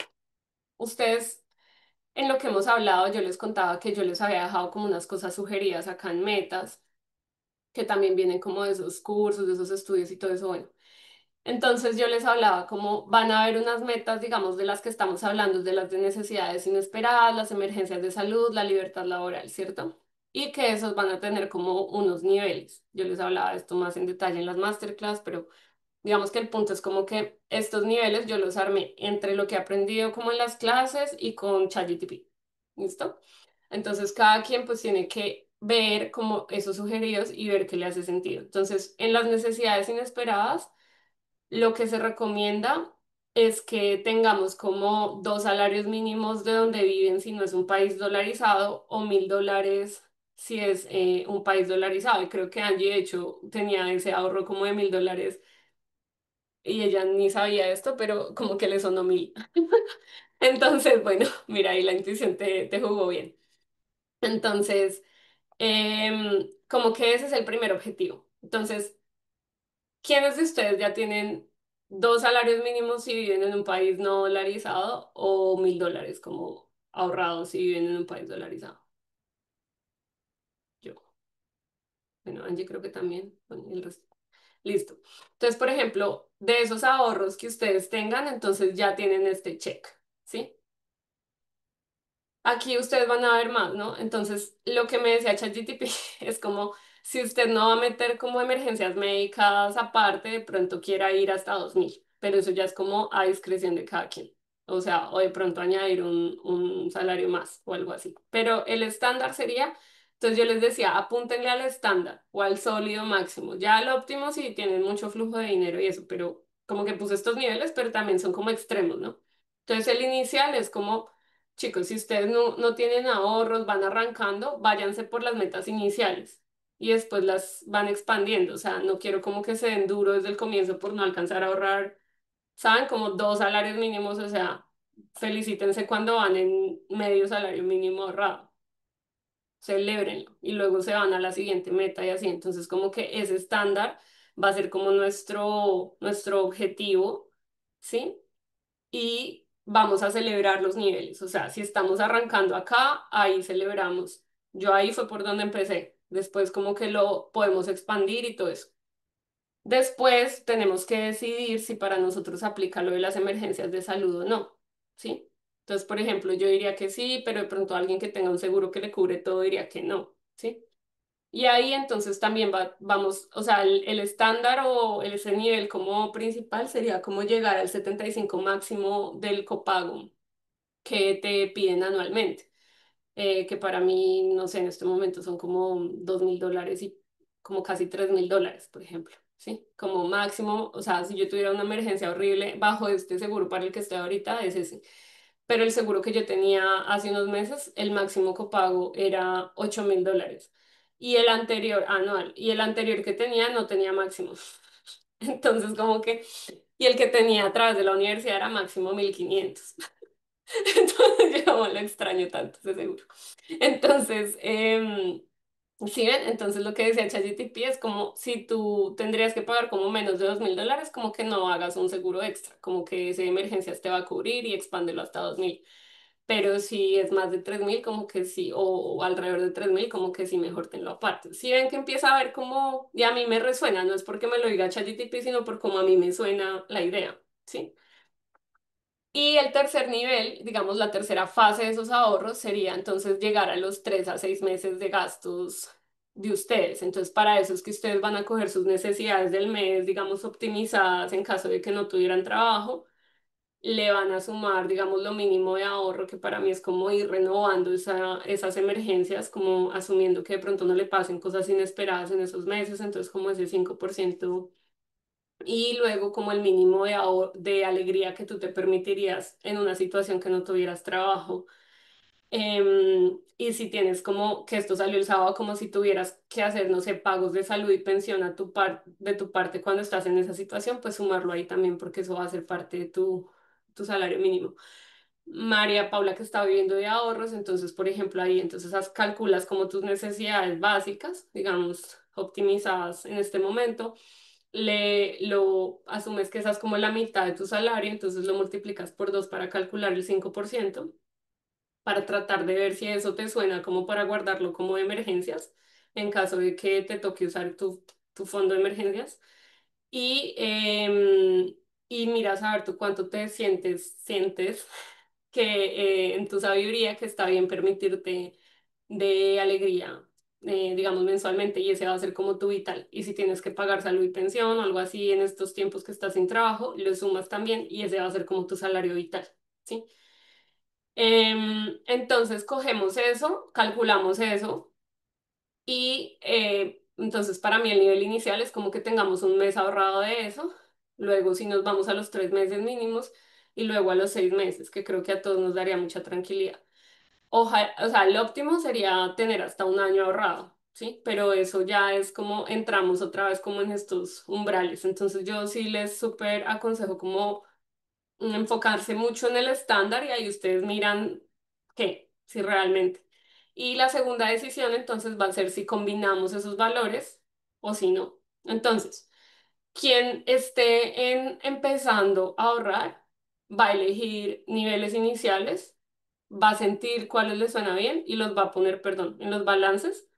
ustedes, en lo que hemos hablado, yo les contaba que yo les había dejado como unas cosas sugeridas acá en metas, que también vienen como de esos cursos, de esos estudios y todo eso. Bueno, entonces yo les hablaba como van a haber unas metas, digamos, de las que estamos hablando, de las de necesidades inesperadas, las emergencias de salud, la libertad laboral, ¿cierto? Y que esos van a tener como unos niveles. Yo les hablaba de esto más en detalle en las masterclass, pero digamos que el punto es como que estos niveles yo los armé entre lo que he aprendido como en las clases y con ChatGPT. ¿Listo? Entonces cada quien pues tiene que ver como esos sugeridos y ver qué le hace sentido. Entonces, en las necesidades inesperadas, lo que se recomienda es que tengamos como dos salarios mínimos de donde viven si no es un país dolarizado o $1.000 si es un país dolarizado. Y creo que Angie, de hecho, tenía ese ahorro como de $1.000 y ella ni sabía esto, pero como que le sonó 1.000. Entonces, bueno, mira, ahí la intuición te jugó bien. Entonces, como que ese es el primer objetivo. Entonces, ¿quiénes de ustedes ya tienen dos salarios mínimos si viven en un país no dolarizado o $1.000 como ahorrados si viven en un país dolarizado? Yo. Bueno, Angie creo que también. Bueno, y el resto. Listo. Entonces, por ejemplo, de esos ahorros que ustedes tengan, entonces ya tienen este check, ¿sí? Aquí ustedes van a ver más, ¿no? Entonces, lo que me decía ChatGPT es como si usted no va a meter como emergencias médicas aparte, de pronto quiera ir hasta 2.000, pero eso ya es como a discreción de cada quien. O sea, o de pronto añadir un salario más o algo así. Pero el estándar sería, entonces yo les decía, apúntenle al estándar o al sólido máximo. Ya al óptimo si tienen mucho flujo de dinero y eso, pero como que puse estos niveles, pero también son como extremos, ¿no? Entonces el inicial es como chicos, si ustedes no tienen ahorros, van arrancando, váyanse por las metas iniciales y después las van expandiendo. O sea, no quiero como que se den duro desde el comienzo por no alcanzar a ahorrar, ¿saben? Como dos salarios mínimos, o sea, felicítense cuando van en medio salario mínimo ahorrado, celébrenlo y luego se van a la siguiente meta y así. Entonces, como que ese estándar va a ser como nuestro objetivo, ¿sí? Y vamos a celebrar los niveles. O sea, si estamos arrancando acá, ahí celebramos. Yo ahí fue por donde empecé. Después como que lo podemos expandir y todo eso. Después tenemos que decidir si para nosotros aplica lo de las emergencias de salud o no, ¿sí? Entonces, por ejemplo, yo diría que sí, pero de pronto alguien que tenga un seguro que le cubre todo diría que no, ¿sí? Y ahí entonces también vamos, o sea, el estándar o ese nivel como principal sería como llegar al 75 máximo del copago que te piden anualmente, que para mí, no sé, en este momento son como $2.000 y como casi $3.000, por ejemplo, ¿sí? Como máximo, o sea, si yo tuviera una emergencia horrible bajo este seguro para el que estoy ahorita, es ese. Pero el seguro que yo tenía hace unos meses, el máximo copago era $8.000. Y el anterior, anual, y el anterior que tenía no tenía máximo. Entonces, como que, y el que tenía a través de la universidad era máximo 1.500. Entonces, yo lo extraño tanto ese seguro. Entonces, ¿sí ven? Entonces lo que decía ChatGPT es como si tú tendrías que pagar como menos de $2.000, como que no hagas un seguro extra, como que ese de emergencias te va a cubrir y expándelo hasta 2.000. Pero si es más de 3.000, como que sí, o alrededor de 3.000, como que sí, mejor tenlo aparte. Si ven que empieza a ver como, y a mí me resuena, no es porque me lo diga ChatGPT, sino por cómo a mí me suena la idea, ¿sí? Y el tercer nivel, digamos, la tercera fase de esos ahorros sería entonces llegar a los 3 a 6 meses de gastos de ustedes. Entonces, para eso es que ustedes van a coger sus necesidades del mes, digamos, optimizadas en caso de que no tuvieran trabajo, le van a sumar, digamos, lo mínimo de ahorro, que para mí es como ir renovando esas emergencias, como asumiendo que de pronto no le pasen cosas inesperadas en esos meses, entonces como ese 5%, y luego como el mínimo de alegría que tú te permitirías en una situación que no tuvieras trabajo. Y si tienes como que esto salió el sábado, como si tuvieras que hacer, no sé, pagos de salud y pensión de tu parte cuando estás en esa situación, pues sumarlo ahí también, porque eso va a ser parte de tu salario mínimo. María Paula que está viviendo de ahorros, entonces, por ejemplo, ahí entonces calculas como tus necesidades básicas, digamos, optimizadas en este momento, lo asumes que esa es como la mitad de tu salario, entonces lo multiplicas por 2 para calcular el 5%, para tratar de ver si eso te suena como para guardarlo como de emergencias, en caso de que te toque usar tu fondo de emergencias. Y, y miras a ver tú cuánto te sientes que en tu sabiduría que está bien permitirte de alegría, digamos mensualmente, y ese va a ser como tu vital. Y si tienes que pagar salud y pensión o algo así en estos tiempos que estás sin trabajo, lo sumas también y ese va a ser como tu salario vital, ¿sí? Entonces cogemos eso, calculamos eso y entonces para mí el nivel inicial es como que tengamos un mes ahorrado de eso, luego si nos vamos a los 3 meses mínimos y luego a los 6 meses, que creo que a todos nos daría mucha tranquilidad. Ojalá, o sea, lo óptimo sería tener hasta un año ahorrado, ¿sí? Pero eso ya es como entramos otra vez como en estos umbrales. Entonces yo sí les súper aconsejo como enfocarse mucho en el estándar y ahí ustedes miran qué, si realmente. Y la segunda decisión entonces va a ser si combinamos esos valores o si no. Entonces, quien esté empezando a ahorrar va a elegir niveles iniciales, va a sentir cuáles le suena bien y los va a poner, perdón, en los balances.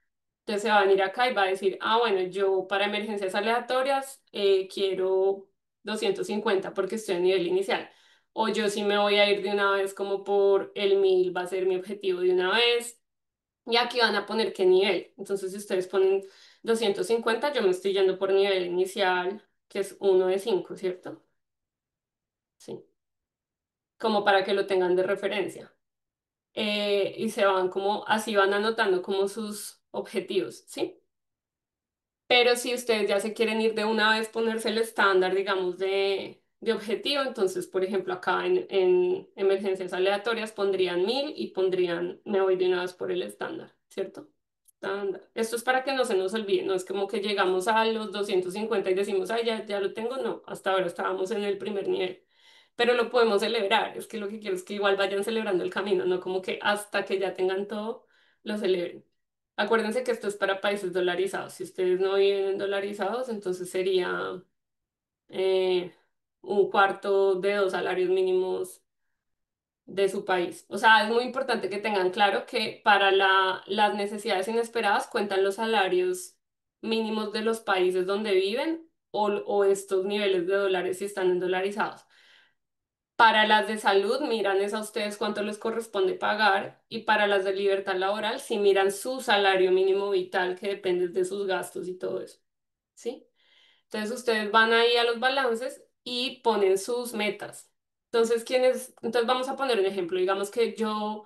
Entonces se va a venir acá y va a decir, ah, bueno, yo para emergencias aleatorias quiero 250 porque estoy a nivel inicial. O yo sí me voy a ir de una vez como por el 1000 va a ser mi objetivo de una vez. Y aquí van a poner qué nivel. Entonces si ustedes ponen 250 yo me estoy yendo por nivel inicial, que es 1 de 5, ¿cierto? Sí, como para que lo tengan de referencia. Y se van como, así van anotando como sus objetivos, ¿sí? Pero si ustedes ya se quieren ir de una vez, ponerse el estándar, digamos, de objetivo, entonces, por ejemplo, acá en emergencias aleatorias pondrían 1000 y pondrían, me voy de una vez por el estándar, ¿cierto? Estándar. Esto es para que no se nos olvide, no es como que llegamos a los 250 y decimos, ay, ya lo tengo, no, hasta ahora estábamos en el primer nivel. Pero lo podemos celebrar, es que lo que quiero es que igual vayan celebrando el camino, no como que hasta que ya tengan todo, lo celebren. Acuérdense que esto es para países dolarizados. Si ustedes no viven en dolarizados, entonces sería eh, un cuarto de 2 salarios mínimos de su país. O sea, es muy importante que tengan claro que para las necesidades inesperadas cuentan los salarios mínimos de los países donde viven o estos niveles de dólares si están en dolarizados. Para las de salud, miran es a ustedes cuánto les corresponde pagar y para las de libertad laboral, si miran su salario mínimo vital que depende de sus gastos y todo eso, ¿sí? Entonces ustedes van ahí a los balances y ponen sus metas. Entonces vamos a poner un ejemplo, digamos que yo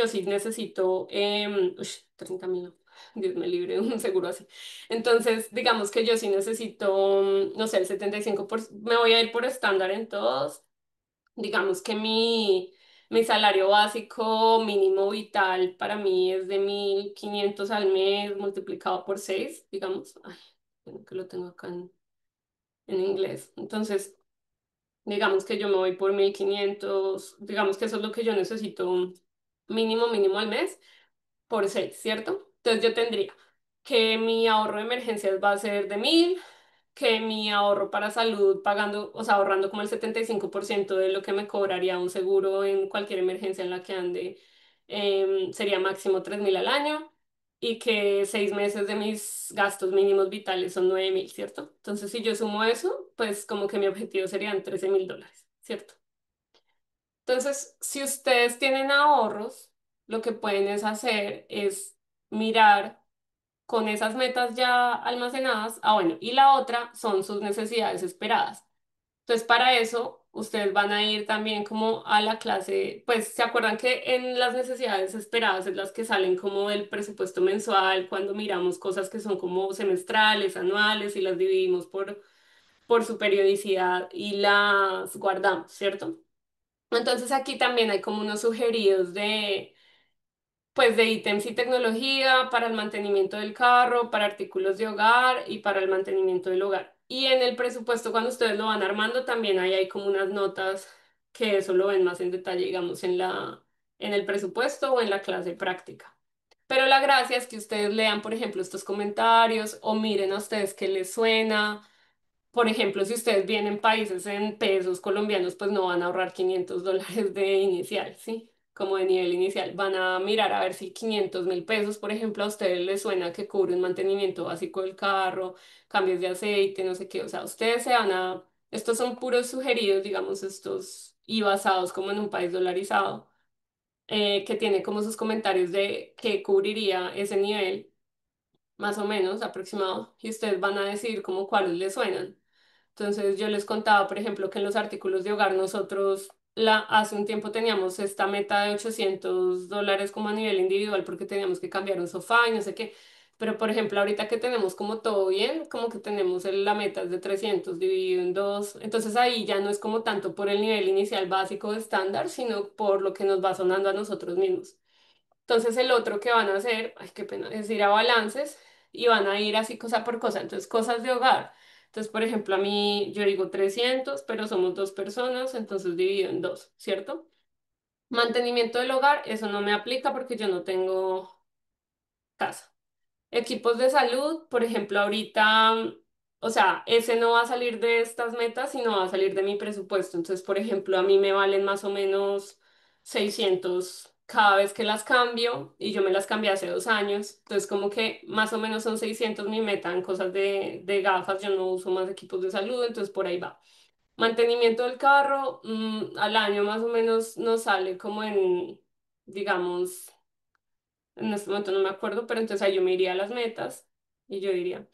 sí necesito, 30.000, no, Dios me libre, un seguro así. Entonces, digamos que yo sí necesito, no sé, el 75%, me voy a ir por estándar en todos. Digamos que mi salario básico mínimo vital para mí es de 1500 al mes multiplicado por 6 digamos. Ay, bueno, que lo tengo acá en inglés. Entonces, digamos que yo me voy por 1500 digamos que eso es lo que yo necesito mínimo al mes por 6, ¿cierto? Entonces yo tendría que mi ahorro de emergencias va a ser de 1000, que mi ahorro para salud pagando, o sea, ahorrando como el 75% de lo que me cobraría un seguro en cualquier emergencia en la que ande, sería máximo 3000 al año y que 6 meses de mis gastos mínimos vitales son 9000, ¿cierto? Entonces si yo sumo eso, pues como que mi objetivo serían $13.000, ¿cierto? Entonces, si ustedes tienen ahorros, lo que pueden es hacer es mirar con esas metas ya almacenadas, ah, bueno, y la otra son sus necesidades esperadas. Entonces, para eso, ustedes van a ir también como a la clase, pues, ¿se acuerdan que en las necesidades esperadas es las que salen como del presupuesto mensual, cuando miramos cosas que son como semestrales, anuales y las dividimos por su periodicidad y las guardamos, ¿cierto? Entonces, aquí también hay como unos sugeridos de pues de ítems y tecnología para el mantenimiento del carro, para artículos de hogar y para el mantenimiento del hogar. Y en el presupuesto, cuando ustedes lo van armando, también ahí hay como unas notas que eso lo ven más en detalle, digamos, en el presupuesto o en la clase práctica. Pero la gracia es que ustedes lean, por ejemplo, estos comentarios o miren a ustedes qué les suena. Por ejemplo, si ustedes vienen países en pesos colombianos, pues no van a ahorrar $500 de inicial, ¿sí? Como de nivel inicial. Van a mirar a ver si 500.000 pesos, por ejemplo, a ustedes les suena que cubre un mantenimiento básico del carro, cambios de aceite, no sé qué. O sea, ustedes se van a... Estos son puros sugeridos, digamos, estos y basados como en un país dolarizado, que tiene como sus comentarios de qué cubriría ese nivel, más o menos aproximado, y ustedes van a decir como cuáles les suenan. Entonces yo les contaba, por ejemplo, que en los artículos de hogar nosotros hace un tiempo teníamos esta meta de $800 como a nivel individual porque teníamos que cambiar un sofá y no sé qué. Pero por ejemplo, ahorita que tenemos como todo bien, como que tenemos la meta es de 300 dividido en dos. Entonces ahí ya no es como tanto por el nivel inicial básico de estándar, sino por lo que nos va sonando a nosotros mismos. Entonces el otro que van a hacer, ay, qué pena, es ir a balances y van a ir así cosa por cosa. Entonces, cosas de hogar. Entonces, por ejemplo, a mí yo digo 300 pero somos dos personas, entonces divido en dos, ¿cierto? Mantenimiento del hogar, eso no me aplica porque yo no tengo casa. Equipos de salud, por ejemplo, ahorita, o sea, ese no va a salir de estas metas, sino va a salir de mi presupuesto. Entonces, por ejemplo, a mí me valen más o menos 600 cada vez que las cambio y yo me las cambié hace 2 años. Entonces, como que más o menos son 600 mi meta en cosas de gafas. Yo no uso más equipos de salud, entonces por ahí va. Mantenimiento del carro, al año más o menos nos sale como en, digamos, en este momento no me acuerdo, pero entonces ahí yo me iría a las metas y yo diría,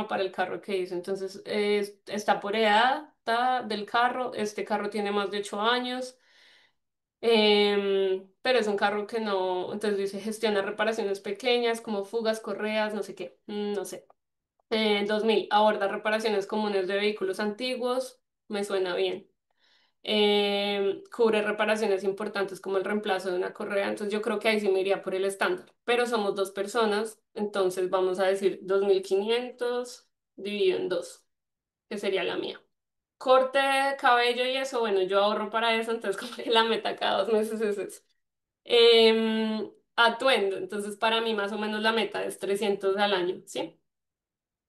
para el carro que hice. Entonces, está por edad del carro. Este carro tiene más de 8 años, pero es un carro que no, entonces dice, gestiona reparaciones pequeñas como fugas, correas, no sé qué, no sé. 2000, aborda reparaciones comunes de vehículos antiguos, me suena bien. Cubre reparaciones importantes como el reemplazo de una correa, entonces yo creo que ahí sí me iría por el estándar, pero somos dos personas, entonces vamos a decir 2500 dividido en dos, que sería la mía. Corte de cabello y eso, bueno, yo ahorro para eso, entonces como que la meta cada 2 meses es eso. Atuendo, entonces para mí más o menos la meta es 300 al año, ¿sí?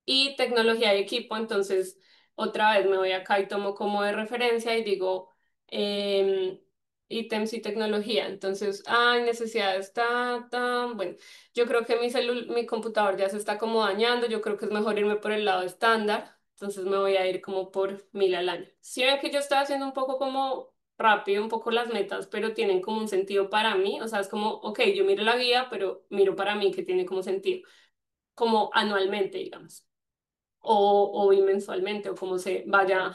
Y tecnología y equipo, entonces otra vez me voy acá y tomo como de referencia y digo em, ítems y tecnología. Entonces, hay necesidades, bueno, yo creo que mi computador ya se está como dañando, yo creo que es mejor irme por el lado estándar, entonces me voy a ir como por 1000 al año. Si ven que yo estoy haciendo un poco como rápido, un poco las metas, pero tienen como un sentido para mí, o sea, es como, ok, yo miro la guía, pero miro para mí que tiene como sentido, como anualmente, digamos o bimensualmente o como se vaya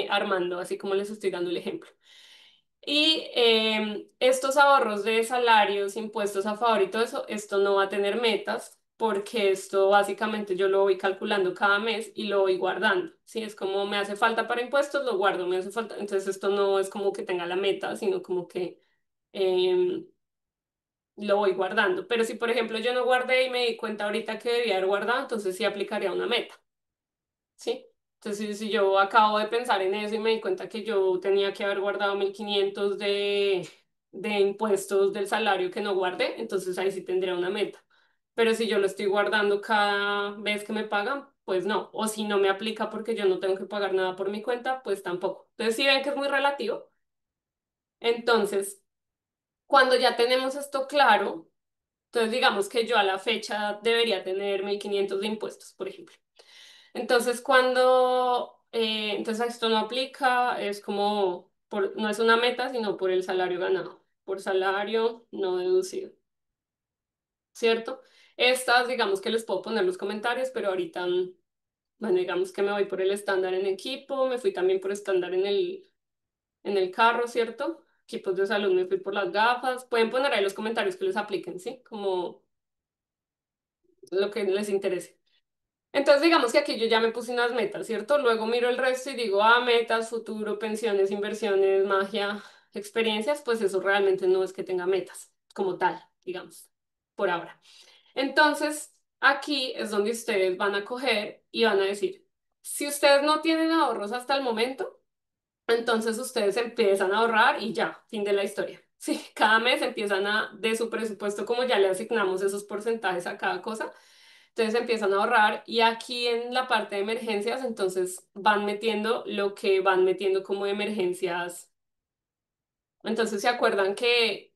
armando, así como les estoy dando el ejemplo. Y estos ahorros de salarios, impuestos a favor y todo eso, esto no va a tener metas porque esto básicamente yo lo voy calculando cada mes y lo voy guardando. Si es como me hace falta para impuestos, lo guardo, me hace falta. Entonces esto no es como que tenga la meta, sino como que em, lo voy guardando. Pero si por ejemplo yo no guardé y me di cuenta ahorita que debía haber guardado, entonces sí aplicaría una meta. ¿Sí? Entonces, si yo acabo de pensar en eso y me di cuenta que yo tenía que haber guardado 1500 de impuestos del salario que no guardé, entonces ahí sí tendría una meta. Pero si yo lo estoy guardando cada vez que me pagan, pues no. O si no me aplica porque yo no tengo que pagar nada por mi cuenta, pues tampoco. Entonces, si ven que es muy relativo. Entonces, cuando ya tenemos esto claro, entonces digamos que yo a la fecha debería tener 1500 de impuestos, por ejemplo. Entonces, entonces esto no aplica, es como, no es una meta, sino por el salario ganado, por salario no deducido, ¿cierto? Estas, digamos que les puedo poner los comentarios, pero ahorita, bueno, digamos que me voy por el estándar en equipo, me fui también por estándar en el carro, ¿cierto? Equipos de salud, me fui por las gafas. Pueden poner ahí los comentarios que les apliquen, ¿sí? Como lo que les interese. Entonces, digamos que aquí yo ya me puse unas metas, ¿cierto? Luego miro el resto y digo, metas, futuro, pensiones, inversiones, magia, experiencias, pues eso realmente no es que tenga metas como tal, digamos, por ahora. Entonces, aquí es donde ustedes van a coger y van a decir, si ustedes no tienen ahorros hasta el momento, entonces ustedes empiezan a ahorrar y ya, fin de la historia. Sí, cada mes empiezan de su presupuesto, como ya le asignamos esos porcentajes a cada cosa, entonces empiezan a ahorrar y aquí en la parte de emergencias, entonces van metiendo lo que van metiendo como emergencias. Entonces se acuerdan que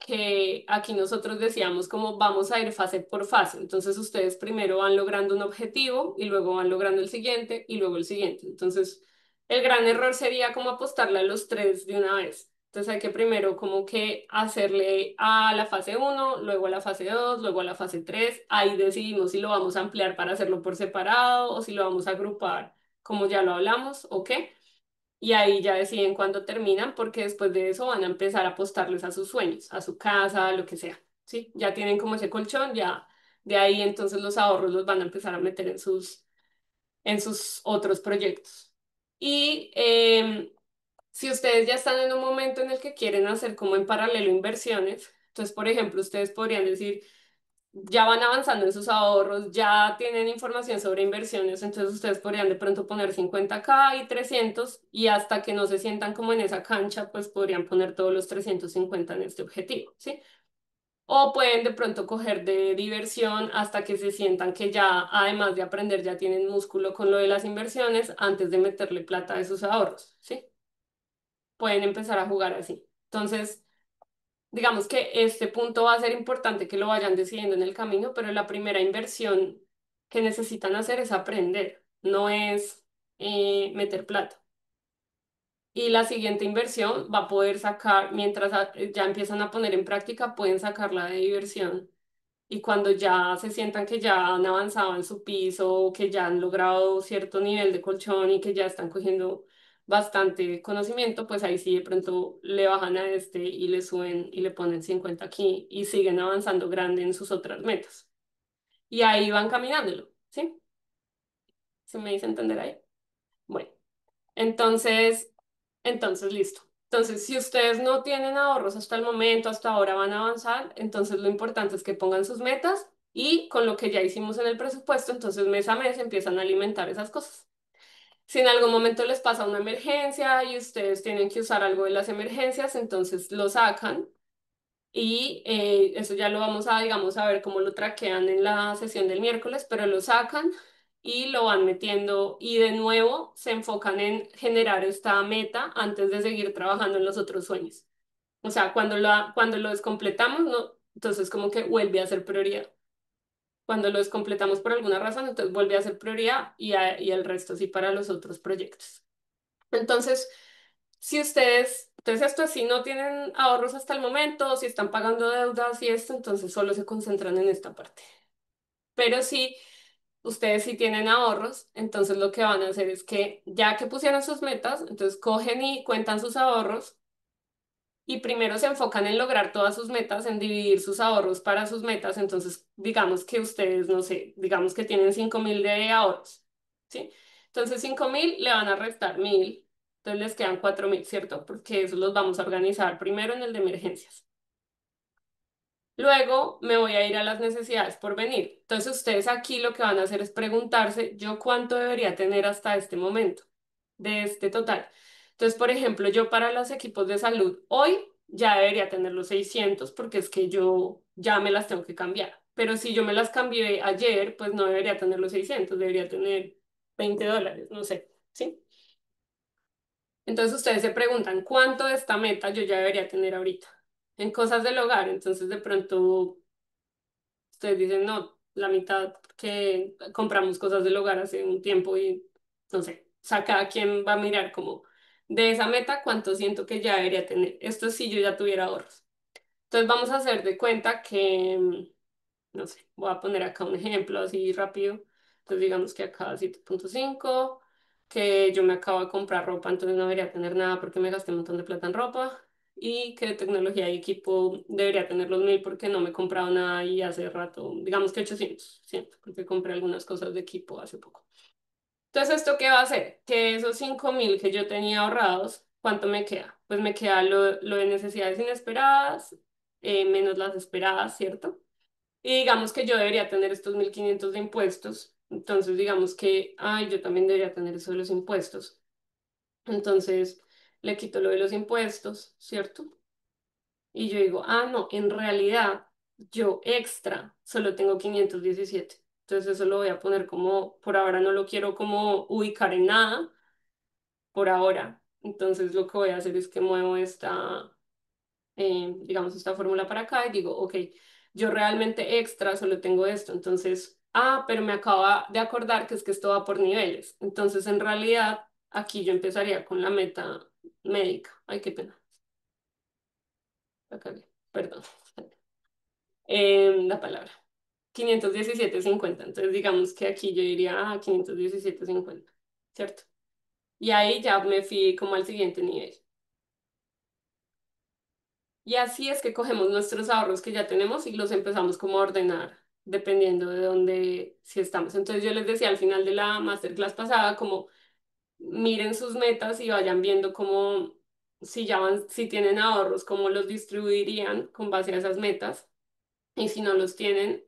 aquí nosotros decíamos como vamos a ir fase por fase. Entonces ustedes primero van logrando un objetivo y luego van logrando el siguiente y luego el siguiente. Entonces el gran error sería como apostarle a los tres de una vez. Entonces hay que primero como que hacerle a la fase uno, luego a la fase 2, luego a la fase 3. Ahí decidimos si lo vamos a ampliar para hacerlo por separado o si lo vamos a agrupar como ya lo hablamos o qué. Y ahí ya deciden cuándo terminan, porque después de eso van a empezar a apostarles a sus sueños, a su casa, a lo que sea, ¿sí? Ya tienen como ese colchón, ya de ahí entonces los ahorros los van a empezar a meter en sus otros proyectos. Y si ustedes ya están en un momento en el que quieren hacer como en paralelo inversiones, entonces, por ejemplo, ustedes podrían decir, ya van avanzando en sus ahorros, ya tienen información sobre inversiones, entonces ustedes podrían de pronto poner 50K y 300 y hasta que no se sientan como en esa cancha, pues podrían poner todos los 350 en este objetivo, ¿sí? O pueden de pronto coger de diversión hasta que se sientan que ya, además de aprender, ya tienen músculo con lo de las inversiones antes de meterle plata a esos ahorros, ¿sí? Pueden empezar a jugar así. Entonces, digamos que este punto va a ser importante que lo vayan decidiendo en el camino, pero la primera inversión que necesitan hacer es aprender, no es meter plata. Y la siguiente inversión va a poder sacar, mientras ya empiezan a poner en práctica, pueden sacarla de diversión. Y cuando ya se sientan que ya han avanzado en su piso, que ya han logrado cierto nivel de colchón y que ya están cogiendo bastante conocimiento, pues ahí sí de pronto le bajan a este y le suben y le ponen 50 aquí y siguen avanzando grande en sus otras metas. Y ahí van caminándolo, ¿sí? ¿Se me dice entender ahí? Bueno, entonces, entonces listo. Entonces, si ustedes no tienen ahorros hasta el momento, hasta ahora van a avanzar, entonces lo importante es que pongan sus metas y con lo que ya hicimos en el presupuesto, entonces mes a mes empiezan a alimentar esas cosas. Si en algún momento les pasa una emergencia y ustedes tienen que usar algo de las emergencias, entonces lo sacan y eso ya lo vamos a, digamos, a ver cómo lo traquean en la sesión del miércoles, pero lo sacan y lo van metiendo y de nuevo se enfocan en generar esta meta antes de seguir trabajando en los otros sueños. O sea, cuando lo descompletamos, no, entonces como que vuelve a ser prioridad. Cuando lo descompletamos por alguna razón, entonces vuelve a ser prioridad y el resto sí para los otros proyectos. Entonces, si ustedes, entonces esto si no tienen ahorros hasta el momento, si están pagando deudas y esto, entonces solo se concentran en esta parte. Pero si ustedes sí tienen ahorros, entonces lo que van a hacer es que ya que pusieron sus metas, entonces cogen y cuentan sus ahorros y primero se enfocan en lograr todas sus metas, en dividir sus ahorros para sus metas. Entonces, digamos que ustedes, no sé, digamos que tienen 5.000 de ahorros, ¿sí? Entonces, 5.000 le van a restar 1.000, entonces les quedan 4.000, ¿cierto? Porque eso los vamos a organizar primero en el de emergencias. Luego me voy a ir a las necesidades por venir. Entonces, ustedes aquí lo que van a hacer es preguntarse, ¿yo cuánto debería tener hasta este momento de este total? Entonces, por ejemplo, yo para los equipos de salud hoy ya debería tener los 600 porque es que yo ya me las tengo que cambiar. Pero si yo me las cambié ayer, pues no debería tener los 600, debería tener $20, no sé, ¿sí? Entonces ustedes se preguntan, ¿cuánto de esta meta yo ya debería tener ahorita? En cosas del hogar, entonces de pronto ustedes dicen, no, la mitad que compramos cosas del hogar hace un tiempo y no sé, o sea, cada quien va a mirar como de esa meta cuánto siento que ya debería tener. Esto sí yo ya tuviera ahorros. Entonces vamos a hacer de cuenta que no sé, voy a poner acá un ejemplo así rápido. Entonces digamos que acá 7.5, que yo me acabo de comprar ropa, entonces no debería tener nada porque me gasté un montón de plata en ropa. Y que de tecnología y equipo debería tener los 1000 porque no me he comprado nada y hace rato, digamos que 800 siempre, porque compré algunas cosas de equipo hace poco. Entonces, ¿esto qué va a hacer? Que esos 5000 que yo tenía ahorrados, ¿cuánto me queda? Pues me queda lo de necesidades inesperadas, menos las esperadas, ¿cierto? Y digamos que yo debería tener estos 1500 de impuestos. Entonces, digamos que, ay, yo también debería tener eso de los impuestos. Entonces, le quito lo de los impuestos, ¿cierto? Y yo digo, ah, no, en realidad yo extra solo tengo 517. Entonces, eso lo voy a poner como, por ahora no lo quiero como ubicar en nada, por ahora. Entonces, lo que voy a hacer es que muevo esta digamos, esta fórmula para acá y digo, ok, yo realmente extra solo tengo esto, entonces, ah, pero me acaba de acordar que es que esto va por niveles, entonces en realidad aquí yo empezaría con la meta médica, ay, qué pena, la cagué, perdón, la palabra, 517.50, entonces digamos que aquí yo diría, ah, 517.50, ¿cierto? Y ahí ya me fui como al siguiente nivel. Y así es que cogemos nuestros ahorros que ya tenemos y los empezamos como a ordenar, dependiendo de dónde si estamos. Entonces yo les decía al final de la masterclass pasada, como miren sus metas y vayan viendo cómo, si ya van, si tienen ahorros, cómo los distribuirían con base a esas metas. Y si no los tienen,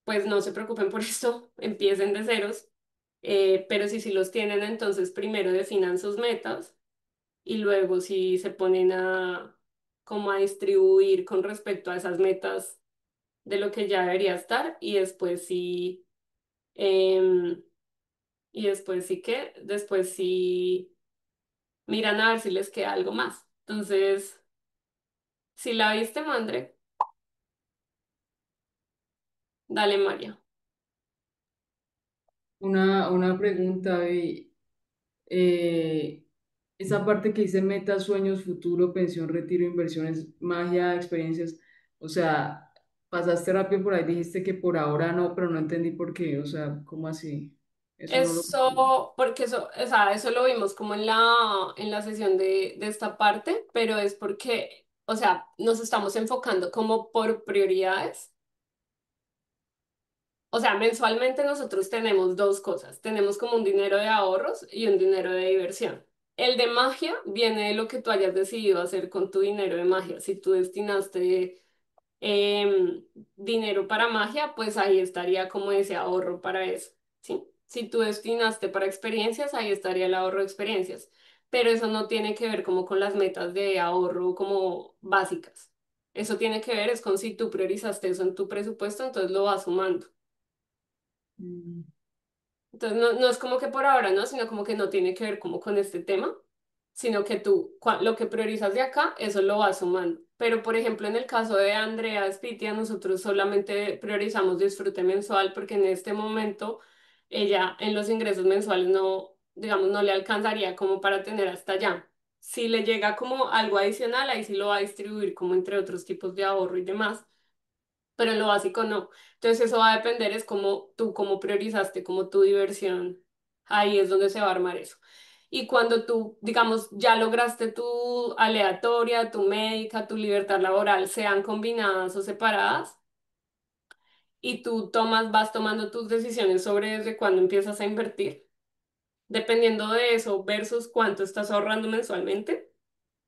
pues no se preocupen por esto, empiecen de ceros. Pero si sí los tienen, entonces primero definan sus metas y luego si se ponen a como a distribuir con respecto a esas metas de lo que ya debería estar em, y después sí que, después sí miran a ver si les queda algo más. Entonces, si la viste, Mandre, dale, María. Una pregunta, eh, esa parte que dice metas, sueños, futuro, pensión, retiro, inversiones, magia, experiencias, o sea, pasaste rápido por ahí, dijiste que por ahora no, pero no entendí por qué, o sea, ¿cómo así? Eso no lo... Eso, porque eso, o sea, eso lo vimos como en la sesión de esta parte, pero es porque, o sea, nos estamos enfocando como por prioridades. O sea, mensualmente nosotros tenemos dos cosas. Tenemos como un dinero de ahorros y un dinero de diversión. El de magia viene de lo que tú hayas decidido hacer con tu dinero de magia. Si tú destinaste em, dinero para magia, pues ahí estaría como ese ahorro para eso, ¿sí? Si tú destinaste para experiencias, ahí estaría el ahorro de experiencias. Pero eso no tiene que ver como con las metas de ahorro como básicas. Eso tiene que ver es con si tú priorizaste eso en tu presupuesto, entonces lo vas sumando. Mm. Entonces no es como que por ahora no, sino como que no tiene que ver como con este tema, sino que tú lo que priorizas de acá, eso lo vas sumando. Pero por ejemplo, en el caso de Andrea Spitia, nosotros solamente priorizamos disfrute mensual porque en este momento ella en los ingresos mensuales no, digamos, no le alcanzaría como para tener hasta allá. Si le llega como algo adicional, ahí sí lo va a distribuir como entre otros tipos de ahorro y demás, pero en lo básico no. Entonces eso va a depender, es como tú, cómo priorizaste, como tu diversión. Ahí es donde se va a armar eso. Y cuando tú, digamos, ya lograste tu aleatoria, tu médica, tu libertad laboral, sean combinadas o separadas, y tú tomas, vas tomando tus decisiones sobre desde cuándo empiezas a invertir, dependiendo de eso versus cuánto estás ahorrando mensualmente,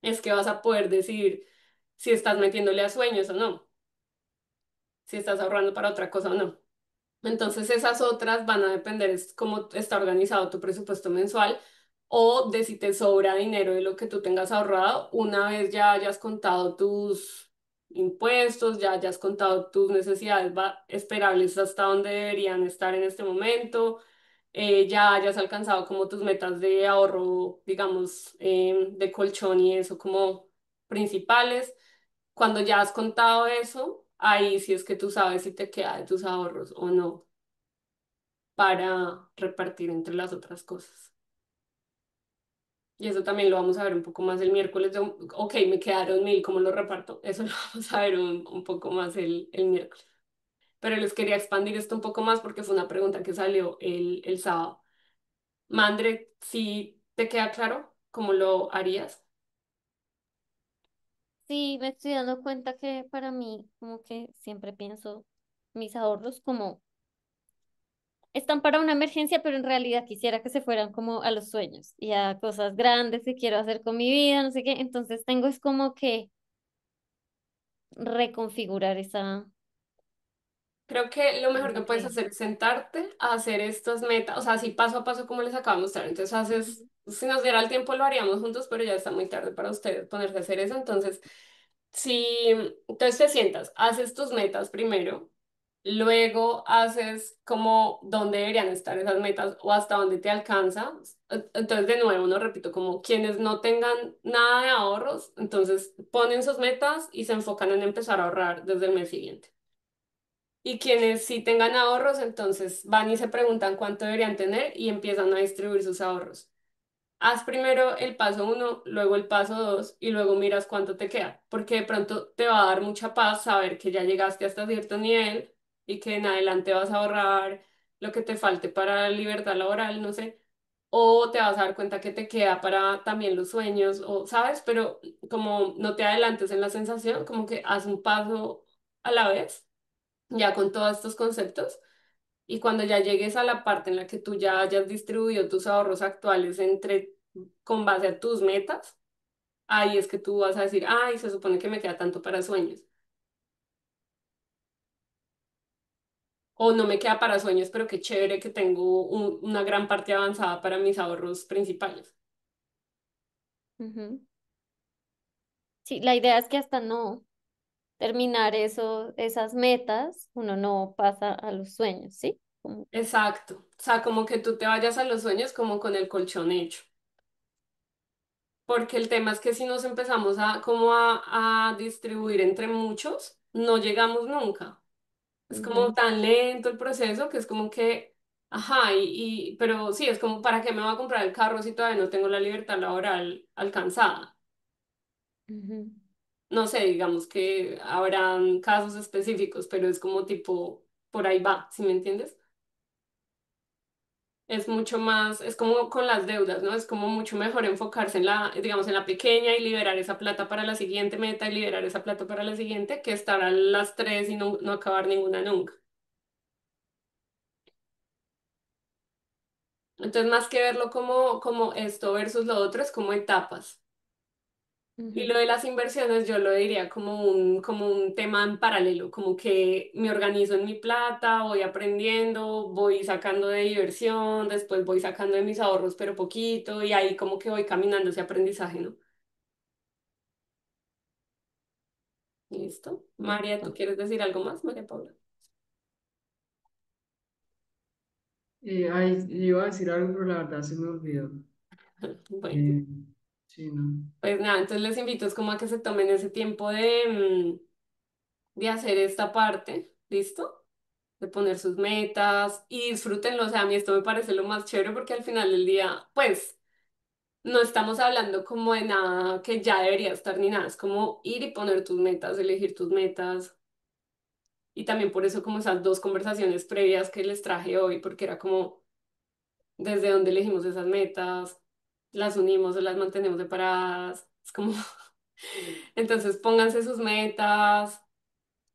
es que vas a poder decidir si estás metiéndole a sueños o no, si estás ahorrando para otra cosa o no. Entonces esas otras van a depender es cómo está organizado tu presupuesto mensual o de si te sobra dinero de lo que tú tengas ahorrado una vez ya hayas contado tus impuestos, ya hayas contado tus necesidades esperables hasta donde deberían estar en este momento, ya hayas alcanzado como tus metas de ahorro, digamos, de colchón y eso como principales. Cuando ya has contado eso, ahí sí es que tú sabes si te queda de tus ahorros o no para repartir entre las otras cosas. Y eso también lo vamos a ver un poco más el miércoles. Ok, me quedaron 1000, ¿cómo lo reparto? Eso lo vamos a ver un poco más el miércoles. Pero les quería expandir esto un poco más porque fue una pregunta que salió el sábado. Mandre, si te queda claro cómo lo harías. Sí, me estoy dando cuenta que para mí, como que siempre pienso mis ahorros como están para una emergencia, pero en realidad quisiera que se fueran como a los sueños y a cosas grandes que quiero hacer con mi vida, no sé qué. Entonces tengo es como que reconfigurar Creo que lo mejor que esa puedes creencia. hacer es sentarte a hacer estas metas, o sea, así paso a paso como les acabo de mostrar. Entonces haces, Ujú, si nos diera el tiempo lo haríamos juntos, pero ya está muy tarde para ustedes ponerse a hacer eso. Entonces, si, entonces te sientas, haces tus metas primero, luego haces como dónde deberían estar esas metas o hasta dónde te alcanza. Entonces, de nuevo, no repito, como quienes no tengan nada de ahorros, entonces ponen sus metas y se enfocan en empezar a ahorrar desde el mes siguiente. Y quienes sí tengan ahorros, entonces van y se preguntan cuánto deberían tener y empiezan a distribuir sus ahorros. Haz primero el paso uno, luego el paso dos y luego miras cuánto te queda, porque de pronto te va a dar mucha paz saber que ya llegaste hasta cierto nivel y que en adelante vas a ahorrar lo que te falte para la libertad laboral, no sé, o te vas a dar cuenta que te queda para también los sueños, o sabes, pero como no te adelantes en la sensación, como que haz un paso a la vez, ya con todos estos conceptos. Y cuando ya llegues a la parte en la que tú ya hayas distribuido tus ahorros actuales con base a tus metas, ahí es que tú vas a decir, ay, se supone que me queda tanto para sueños. O no me queda para sueños, pero qué chévere que tengo una gran parte avanzada para mis ahorros principales. ujú. Sí, la idea es que hasta no terminar esas metas, uno no pasa a los sueños, ¿sí? Como, Exacto. O sea, como que tú te vayas a los sueños como con el colchón hecho. Porque el tema es que si nos empezamos a distribuir entre muchos, no llegamos nunca. Es como ujú, tan lento el proceso que es como que, ajá, pero sí, es como, ¿para qué me voy a comprar el carro si todavía no tengo la libertad laboral alcanzada? ujú. No sé, digamos que habrán casos específicos, pero es como tipo, por ahí va, ¿sí me entiendes? Es mucho más, es como con las deudas, ¿no? Es como mucho mejor enfocarse en digamos, en la pequeña y liberar esa plata para la siguiente meta y liberar esa plata para la siguiente que estar a las tres y no acabar ninguna nunca. Entonces, más que verlo como esto versus lo otro, es como etapas. Y lo Ujú, de las inversiones yo lo diría como un tema en paralelo, como que me organizo en mi plata, voy aprendiendo, voy sacando de diversión, después voy sacando de mis ahorros, pero poquito, y ahí como que voy caminando ese aprendizaje, ¿no? ¿Listo? María, ¿tú listo. quieres decir algo más, María Paula? Ay, iba a decir algo, pero la verdad se me olvidó. Bueno, Eh, sí, no. pues nada, entonces les invito es como a que se tomen ese tiempo de hacer esta parte, ¿listo? De poner sus metas y disfrútenlo. O sea, a mí esto me parece lo más chévere porque al final del día, pues, no estamos hablando como de nada que ya debería estar ni nada. Es como ir y poner tus metas, elegir tus metas. Y también por eso como esas dos conversaciones previas que les traje hoy, porque era como desde dónde elegimos esas metas, las unimos o las mantenemos separadas. Es como, entonces pónganse sus metas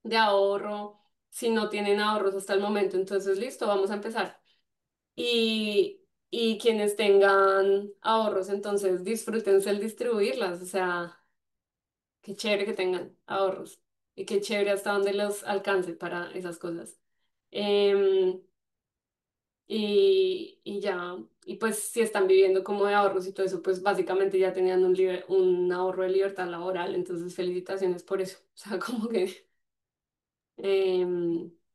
de ahorro. Si no tienen ahorros hasta el momento, entonces listo, vamos a empezar. Y quienes tengan ahorros, entonces disfrútense el distribuirlas, o sea, qué chévere que tengan ahorros y qué chévere hasta donde los alcance para esas cosas. Em, y ya, y pues si están viviendo como de ahorros y todo eso, pues básicamente ya tenían un ahorro de libertad laboral, entonces felicitaciones por eso. O sea, como que,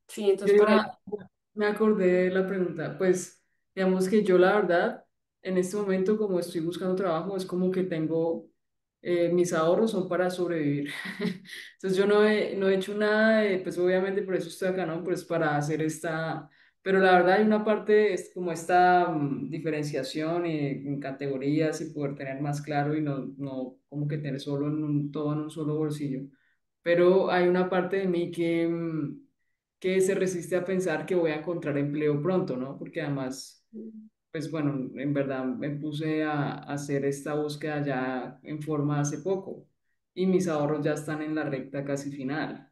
sí, Yo entonces por ahí. iba, me acordé de la pregunta, pues digamos que yo la verdad, en este momento como estoy buscando trabajo, es como que tengo, mis ahorros son para sobrevivir. Entonces yo no he hecho nada, pues obviamente por eso estoy acá, ¿no? Pues para hacer esta Pero la verdad hay una parte, es como esta diferenciación en categorías y poder tener más claro y no como que tener solo todo en un solo bolsillo. Pero hay una parte de mí que se resiste a pensar que voy a encontrar empleo pronto, ¿no? Porque además pues bueno, en verdad me puse a hacer esta búsqueda ya en forma hace poco y mis ahorros ya están en la recta casi final.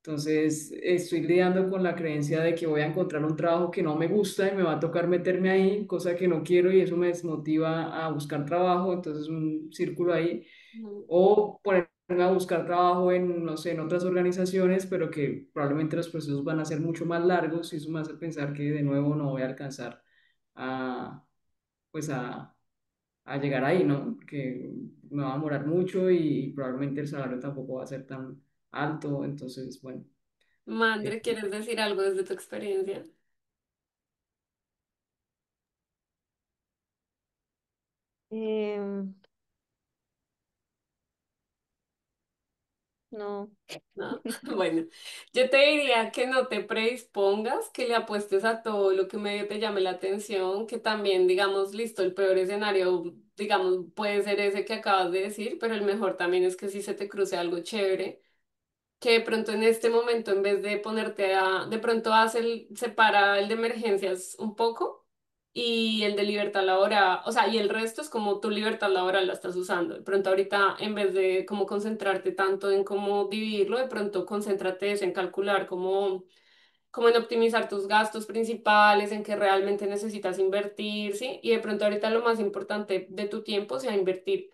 Entonces estoy lidiando con la creencia de que voy a encontrar un trabajo que no me gusta y me va a tocar meterme ahí, cosa que no quiero y eso me desmotiva a buscar trabajo, entonces un círculo ahí. No. O ponerme a buscar trabajo en, no sé, en otras organizaciones, pero que probablemente los procesos van a ser mucho más largos y eso me hace pensar que de nuevo no voy a alcanzar a, pues a llegar ahí, ¿no? Porque me va a demorar mucho y probablemente el salario tampoco va a ser tan alto, entonces, bueno. eh, Mandre, ¿quieres decir algo desde tu experiencia? Em, no. ¿No? Bueno, yo te diría que no te predispongas, que le apuestes a todo lo que medio te llame la atención, que también, digamos, listo, el peor escenario, digamos, puede ser ese que acabas de decir, pero el mejor también es que si se te cruce algo chévere, que de pronto en este momento, en vez de ponerte de pronto separa el de emergencias un poco y el de libertad laboral, o sea, y el resto es como tu libertad laboral la estás usando. De pronto ahorita, en vez de como concentrarte tanto en cómo dividirlo, de pronto concéntrate es en calcular como en optimizar tus gastos principales, en que realmente necesitas invertir, ¿sí? Y de pronto ahorita lo más importante de tu tiempo sea invertir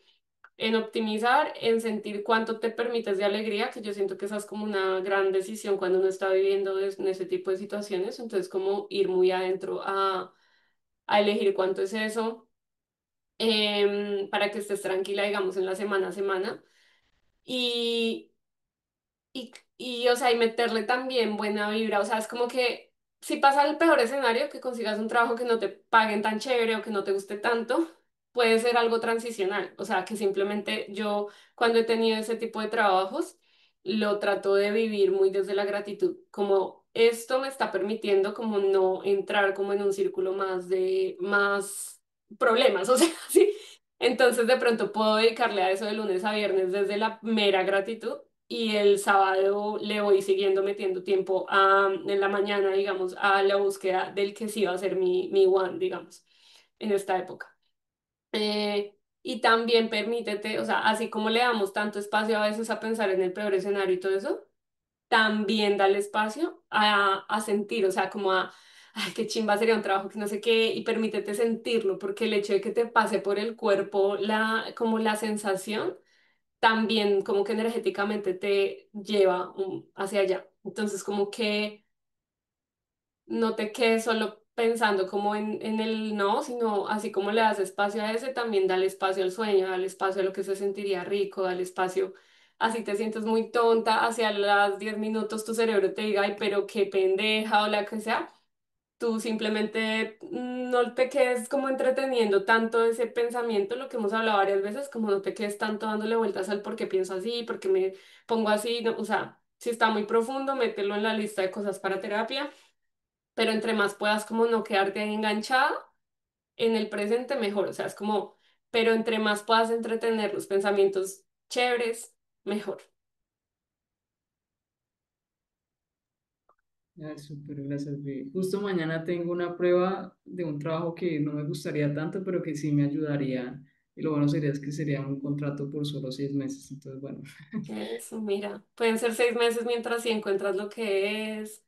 en optimizar, en sentir cuánto te permites de alegría, que yo siento que esa es como una gran decisión cuando uno está viviendo en ese tipo de situaciones, entonces como ir muy adentro a elegir cuánto es eso, para que estés tranquila, digamos, en la semana a semana. Y, o sea, y meterle también buena vibra. O sea, es como que si pasa el peor escenario, que consigas un trabajo que no te paguen tan chévere o que no te guste tanto, puede ser algo transicional. O sea, que simplemente yo, cuando he tenido ese tipo de trabajos, lo trato de vivir muy desde la gratitud. Como esto me está permitiendo como no entrar como en un círculo más de más problemas. O sea, sí. Entonces de pronto puedo dedicarle a eso de lunes a viernes desde la mera gratitud y el sábado le voy siguiendo metiendo tiempo en la mañana, digamos, a la búsqueda del que sí va a ser mi one, digamos, en esta época. Y también permítete, o sea, así como le damos tanto espacio a veces a pensar en el peor escenario y todo eso, también dale espacio a sentir, o sea, como ay, qué chimba sería un trabajo que no sé qué, y permítete sentirlo, porque el hecho de que te pase por el cuerpo como la sensación también como que energéticamente te lleva hacia allá. Entonces, como que no te quedes solo pensando como en el no, sino así como le das espacio a ese, también dale espacio al sueño, dale espacio a lo que se sentiría rico, dale espacio. Así te sientes muy tonta, hacia las 10 minutos tu cerebro te diga, ay, pero qué pendeja o la que sea, tú simplemente no te quedes como entreteniendo tanto ese pensamiento, lo que hemos hablado varias veces, como no te quedes tanto dándole vueltas al por qué pienso así, por qué me pongo así, no, o sea, si está muy profundo, mételo en la lista de cosas para terapia, pero entre más puedas como no quedarte ahí enganchada en el presente, mejor, o sea, es como, pero entre más puedas entretener los pensamientos chéveres, mejor. Ay, súper, gracias, Vi. Justo mañana tengo una prueba de un trabajo que no me gustaría tanto, pero que sí me ayudaría. Y lo bueno sería es que sería un contrato por solo 6 meses. Entonces, bueno, Eso, mira, pueden ser 6 meses mientras sí encuentras lo que es.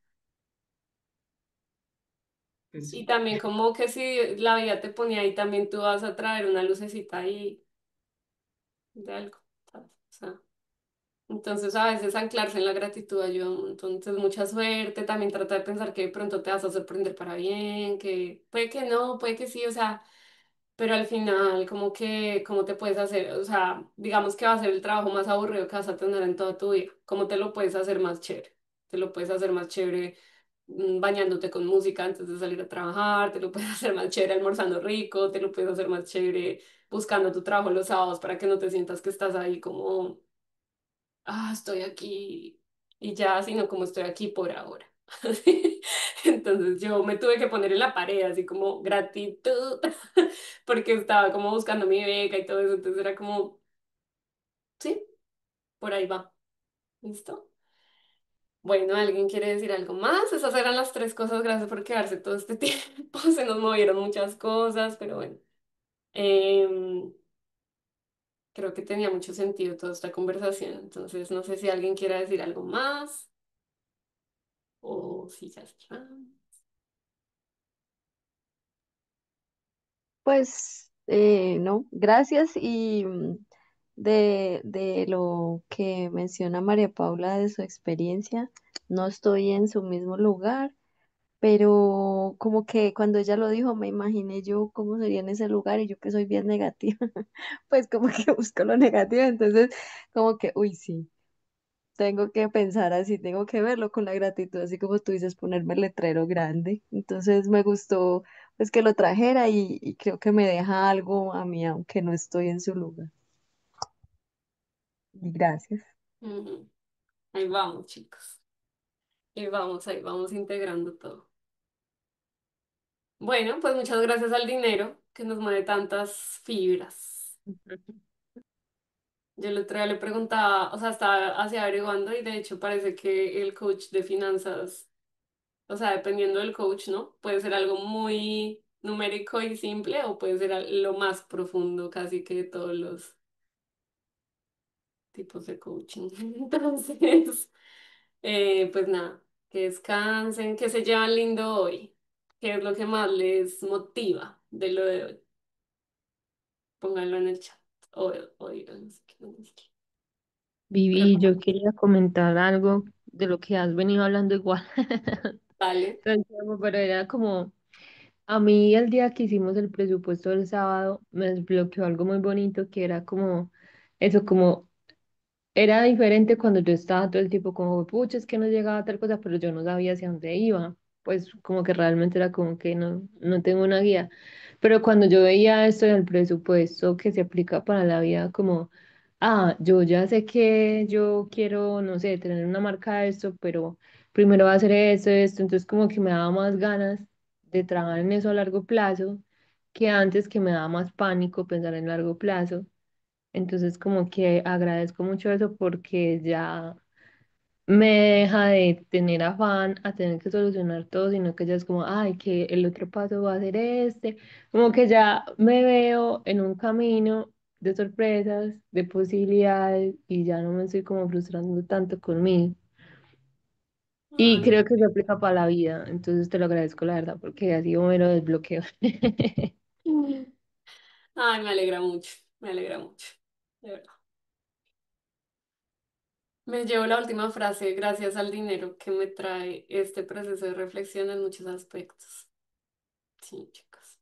pues Y sí. también como que si la vida te ponía ahí, también tú vas a traer una lucecita ahí de algo, ¿sabes? O sea, entonces a veces anclarse en la gratitud ayuda un montón. Entonces mucha suerte, también trata de pensar que de pronto te vas a sorprender para bien, que puede que no, puede que sí, o sea, pero al final como que, ¿cómo te puedes hacer? O sea, digamos que va a ser el trabajo más aburrido que vas a tener en toda tu vida. ¿Cómo te lo puedes hacer más chévere? Te lo puedes hacer más chévere bañándote con música antes de salir a trabajar, te lo puedes hacer más chévere almorzando rico, te lo puedes hacer más chévere buscando tu trabajo los sábados para que no te sientas que estás ahí como, estoy aquí y ya, sino como estoy aquí por ahora. Entonces yo me tuve que poner en la pared, así como gratitud, porque estaba como buscando mi beca y todo eso, entonces era como, sí, por ahí va, ¿listo? Bueno, ¿alguien quiere decir algo más? Esas eran las tres cosas, gracias por quedarse todo este tiempo, se nos movieron muchas cosas, pero bueno, em, creo que tenía mucho sentido toda esta conversación, entonces no sé si alguien quiere decir algo más o si ya está. Pues no, gracias. Y de lo que menciona María Paula de su experiencia, no estoy en su mismo lugar, pero como que cuando ella lo dijo, me imaginé yo cómo sería en ese lugar y yo que soy bien negativa, pues como que busco lo negativo, entonces como que, uy, sí. Tengo que pensar así, tengo que verlo con la gratitud, así como tú dices, ponerme el letrero grande. Entonces me gustó pues que lo trajera y creo que me deja algo a mí, aunque no estoy en su lugar. Y gracias. Ujú. Ahí vamos, chicos. Ahí vamos integrando todo. Bueno, pues muchas gracias al dinero que nos mueve tantas fibras. Yo el otro día le preguntaba, o sea, estaba así averiguando y de hecho parece que el coach de finanzas, o sea, dependiendo del coach, ¿no? Puede ser algo muy numérico y simple o puede ser lo más profundo casi que de todos los tipos de coaching. Entonces, pues nada, que descansen, que se llevan lindo hoy. ¿Qué es lo que más les motiva de lo de hoy? Pónganlo en el chat. O digan, no sé qué, no sé qué. Pero, Vivi, yo quería comentar algo de lo que has venido hablando igual. vale. Todo el tiempo, pero era como, a mí el día que hicimos el presupuesto del sábado me desbloqueó algo muy bonito que era como eso, como era diferente cuando yo estaba todo el tiempo como, pucha, es que no llegaba a tal cosa, pero yo no sabía hacia dónde iba. Pues como que realmente era como que no tengo una guía. Pero cuando yo veía esto del presupuesto que se aplica para la vida, como, yo ya sé que yo quiero, no sé, tener una marca de esto, pero primero va a hacer esto. Entonces como que me daba más ganas de trabajar en eso a largo plazo que antes que me daba más pánico pensar en largo plazo. Entonces, como que agradezco mucho eso porque ya me deja de tener afán a tener que solucionar todo, sino que ya es como, ay, que el otro paso va a ser este. Como que ya me veo en un camino de sorpresas, de posibilidades y ya no me estoy como frustrando tanto conmigo. Y Ay, creo que se aplica para la vida, entonces te lo agradezco la verdad porque así me lo desbloqueo. ay, me alegra mucho, me alegra mucho. De verdad. Me llevo la última frase, gracias al dinero que me trae este proceso de reflexión en muchos aspectos. Sí, chicos.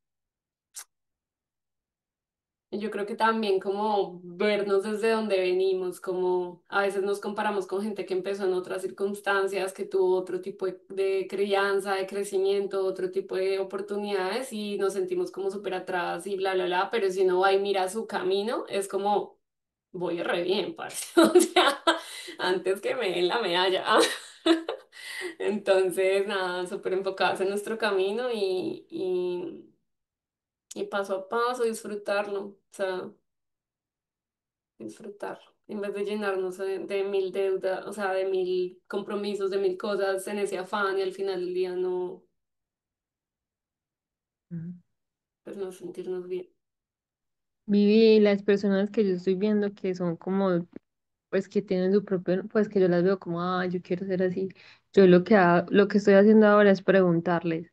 Y yo creo que también como vernos desde donde venimos, como a veces nos comparamos con gente que empezó en otras circunstancias, que tuvo otro tipo de crianza, de crecimiento, otro tipo de oportunidades y nos sentimos como súper atrás y bla, bla, bla, pero si uno va y mira su camino, es como, voy re bien, parce. O sea, antes que me den la medalla. Entonces, nada, súper enfocadas en nuestro camino y paso a paso disfrutarlo. O sea, disfrutarlo. En vez de llenarnos de mil deudas, o sea, de mil compromisos, de mil cosas en ese afán y al final del día no, pues no sentirnos bien. Vivi, las personas que yo estoy viendo que son como pues que tienen su propio, pues que yo las veo como, yo quiero ser así. Yo lo que estoy haciendo ahora es preguntarles,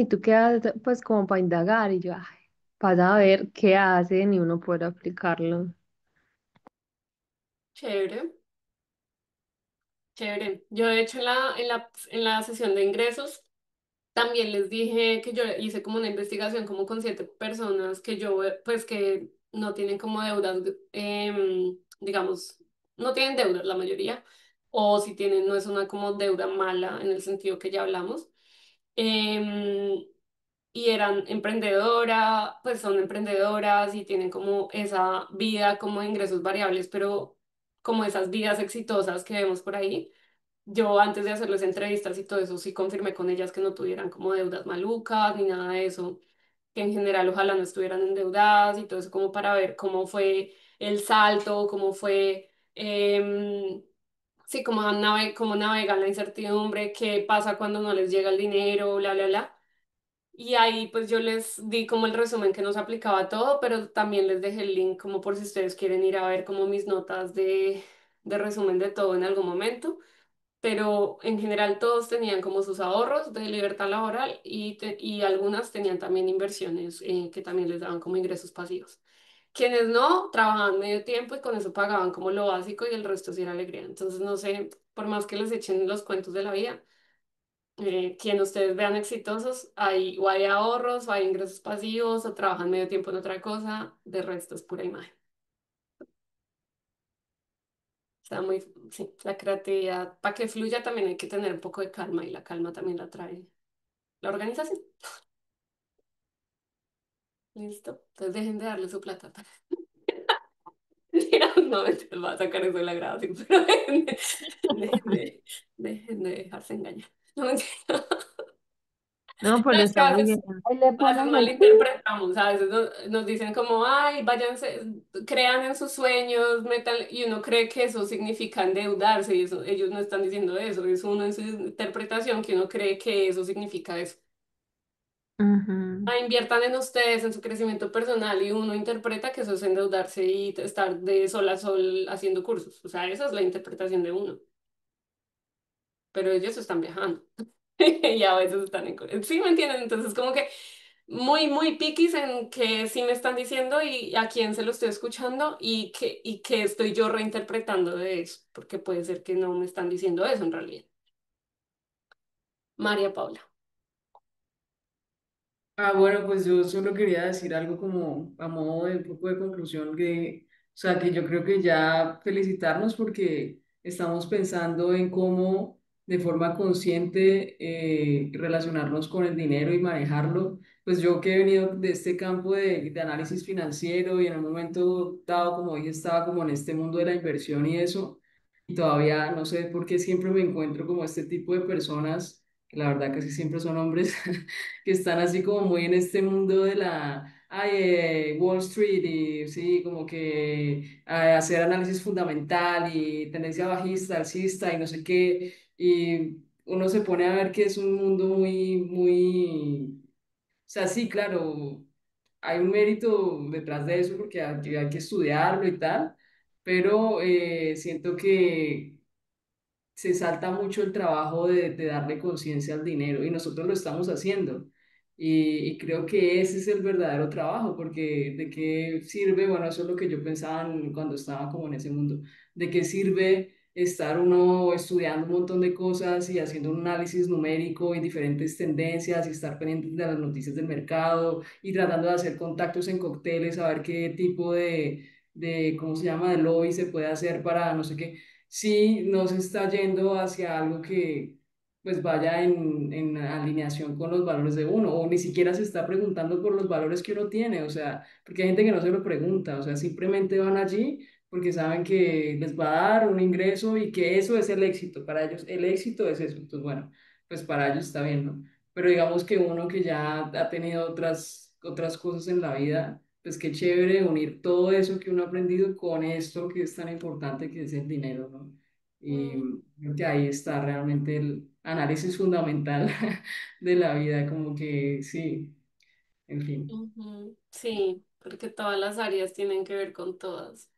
¿tú qué haces? Pues como para indagar y yo, para ver qué hacen y uno poder aplicarlo. Chévere, chévere. Yo de hecho en la sesión de ingresos también les dije que yo hice como una investigación como con 7 personas que pues que no tienen como deudas, digamos, no tienen deudas la mayoría, o si tienen, no es una como deuda mala en el sentido que ya hablamos. Em, y eran pues son emprendedoras y tienen como esa vida como de ingresos variables, pero como esas vidas exitosas que vemos por ahí. yo antes de hacerles entrevistas y todo eso, sí confirmé con ellas que no tuvieran como deudas malucas ni nada de eso, que en general ojalá no estuvieran endeudadas y todo eso como para ver cómo fue el salto, cómo fue, sí, cómo navegan la incertidumbre, qué pasa cuando no les llega el dinero, bla, bla, bla. Y ahí pues yo les di como el resumen que nos aplicaba a todo, pero también les dejé el link como por si ustedes quieren ir a ver como mis notas de resumen de todo en algún momento. Pero en general todos tenían como sus ahorros de libertad laboral y algunas tenían también inversiones que también les daban como ingresos pasivos. Quienes no, trabajaban medio tiempo y con eso pagaban como lo básico y el resto sí era alegría. Entonces, no sé, por más que les echen los cuentos de la vida, quien ustedes vean exitosos, hay, o hay ahorros, o hay ingresos pasivos, o trabajan medio tiempo en otra cosa, de resto es pura imagen. Está muy, sí, la creatividad, para que fluya también hay que tener un poco de calma y la calma también la trae la organización. Listo. Entonces dejen de darle su plata. Mira, no, me va a sacar eso de la grabación, pero dejen de dejarse engañar. No, mentira. No, No, pero es que está muy bien. Ahí le a veces ponen el pin. malinterpretamos, a veces nos dicen como, ay, váyanse, crean en sus sueños, metan, y uno cree que eso significa endeudarse, y eso, ellos no están diciendo eso, es uno en su interpretación que uno cree que eso significa eso. Ujú. Ah, inviertan en ustedes, en su crecimiento personal, y uno interpreta que eso es endeudarse y estar de sol a sol haciendo cursos. O sea, esa es la interpretación de uno, pero ellos están viajando. Y a veces están en... Sí, ¿me entienden? Entonces, como que muy, muy piquis en que sí me están diciendo y a quién se lo estoy escuchando y que estoy yo reinterpretando de eso, porque puede ser que no me están diciendo eso en realidad. María Paula. Ah, bueno, pues yo solo quería decir algo como a modo de un poco de conclusión que, o sea, que yo creo que ya felicitarnos porque estamos pensando en cómo de forma consciente relacionarnos con el dinero y manejarlo. Pues yo que he venido de este campo de análisis financiero y en un momento dado, como dije, estaba como en este mundo de la inversión y eso, y todavía no sé por qué siempre me encuentro como este tipo de personas, que la verdad casi siempre son hombres que están así como muy en este mundo de Wall Street y sí, como que hacer análisis fundamental y tendencia bajista, alcista y no sé qué. Y uno se pone a ver que es un mundo muy, muy, o sea, sí, claro, hay un mérito detrás de eso porque hay que estudiarlo y tal, pero siento que se salta mucho el trabajo de darle conciencia al dinero y nosotros lo estamos haciendo. Y creo que ese es el verdadero trabajo, porque ¿de qué sirve? Bueno, eso es lo que yo pensaba cuando estaba como en ese mundo. ¿De qué sirve estar uno estudiando un montón de cosas y haciendo un análisis numérico y diferentes tendencias y estar pendiente de las noticias del mercado y tratando de hacer contactos en cócteles, a ver qué tipo ¿cómo se llama?, de lobby se puede hacer para no sé qué? Sí no se está yendo hacia algo que pues vaya en alineación con los valores de uno, o ni siquiera se está preguntando por los valores que uno tiene, o sea, porque hay gente que no se lo pregunta, o sea, simplemente van allí porque saben que les va a dar un ingreso y que eso es el éxito, para ellos el éxito es eso, entonces bueno, pues para ellos está bien, ¿no? Pero digamos que uno que ya ha tenido otras cosas en la vida, pues qué chévere unir todo eso que uno ha aprendido con esto que es tan importante que es el dinero, ¿no? Y Mm, creo que ahí está realmente el análisis fundamental de la vida, como que sí, en fin. ujú. Sí, porque todas las áreas tienen que ver con todas.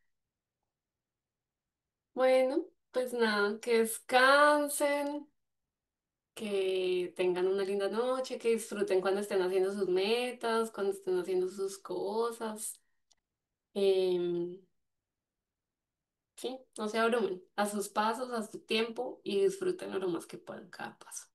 Bueno, pues nada, que descansen, que tengan una linda noche, que disfruten cuando estén haciendo sus metas, cuando estén haciendo sus cosas. Em, sí, no se abrumen. A sus pasos, a su tiempo y disfruten lo más que puedan cada paso.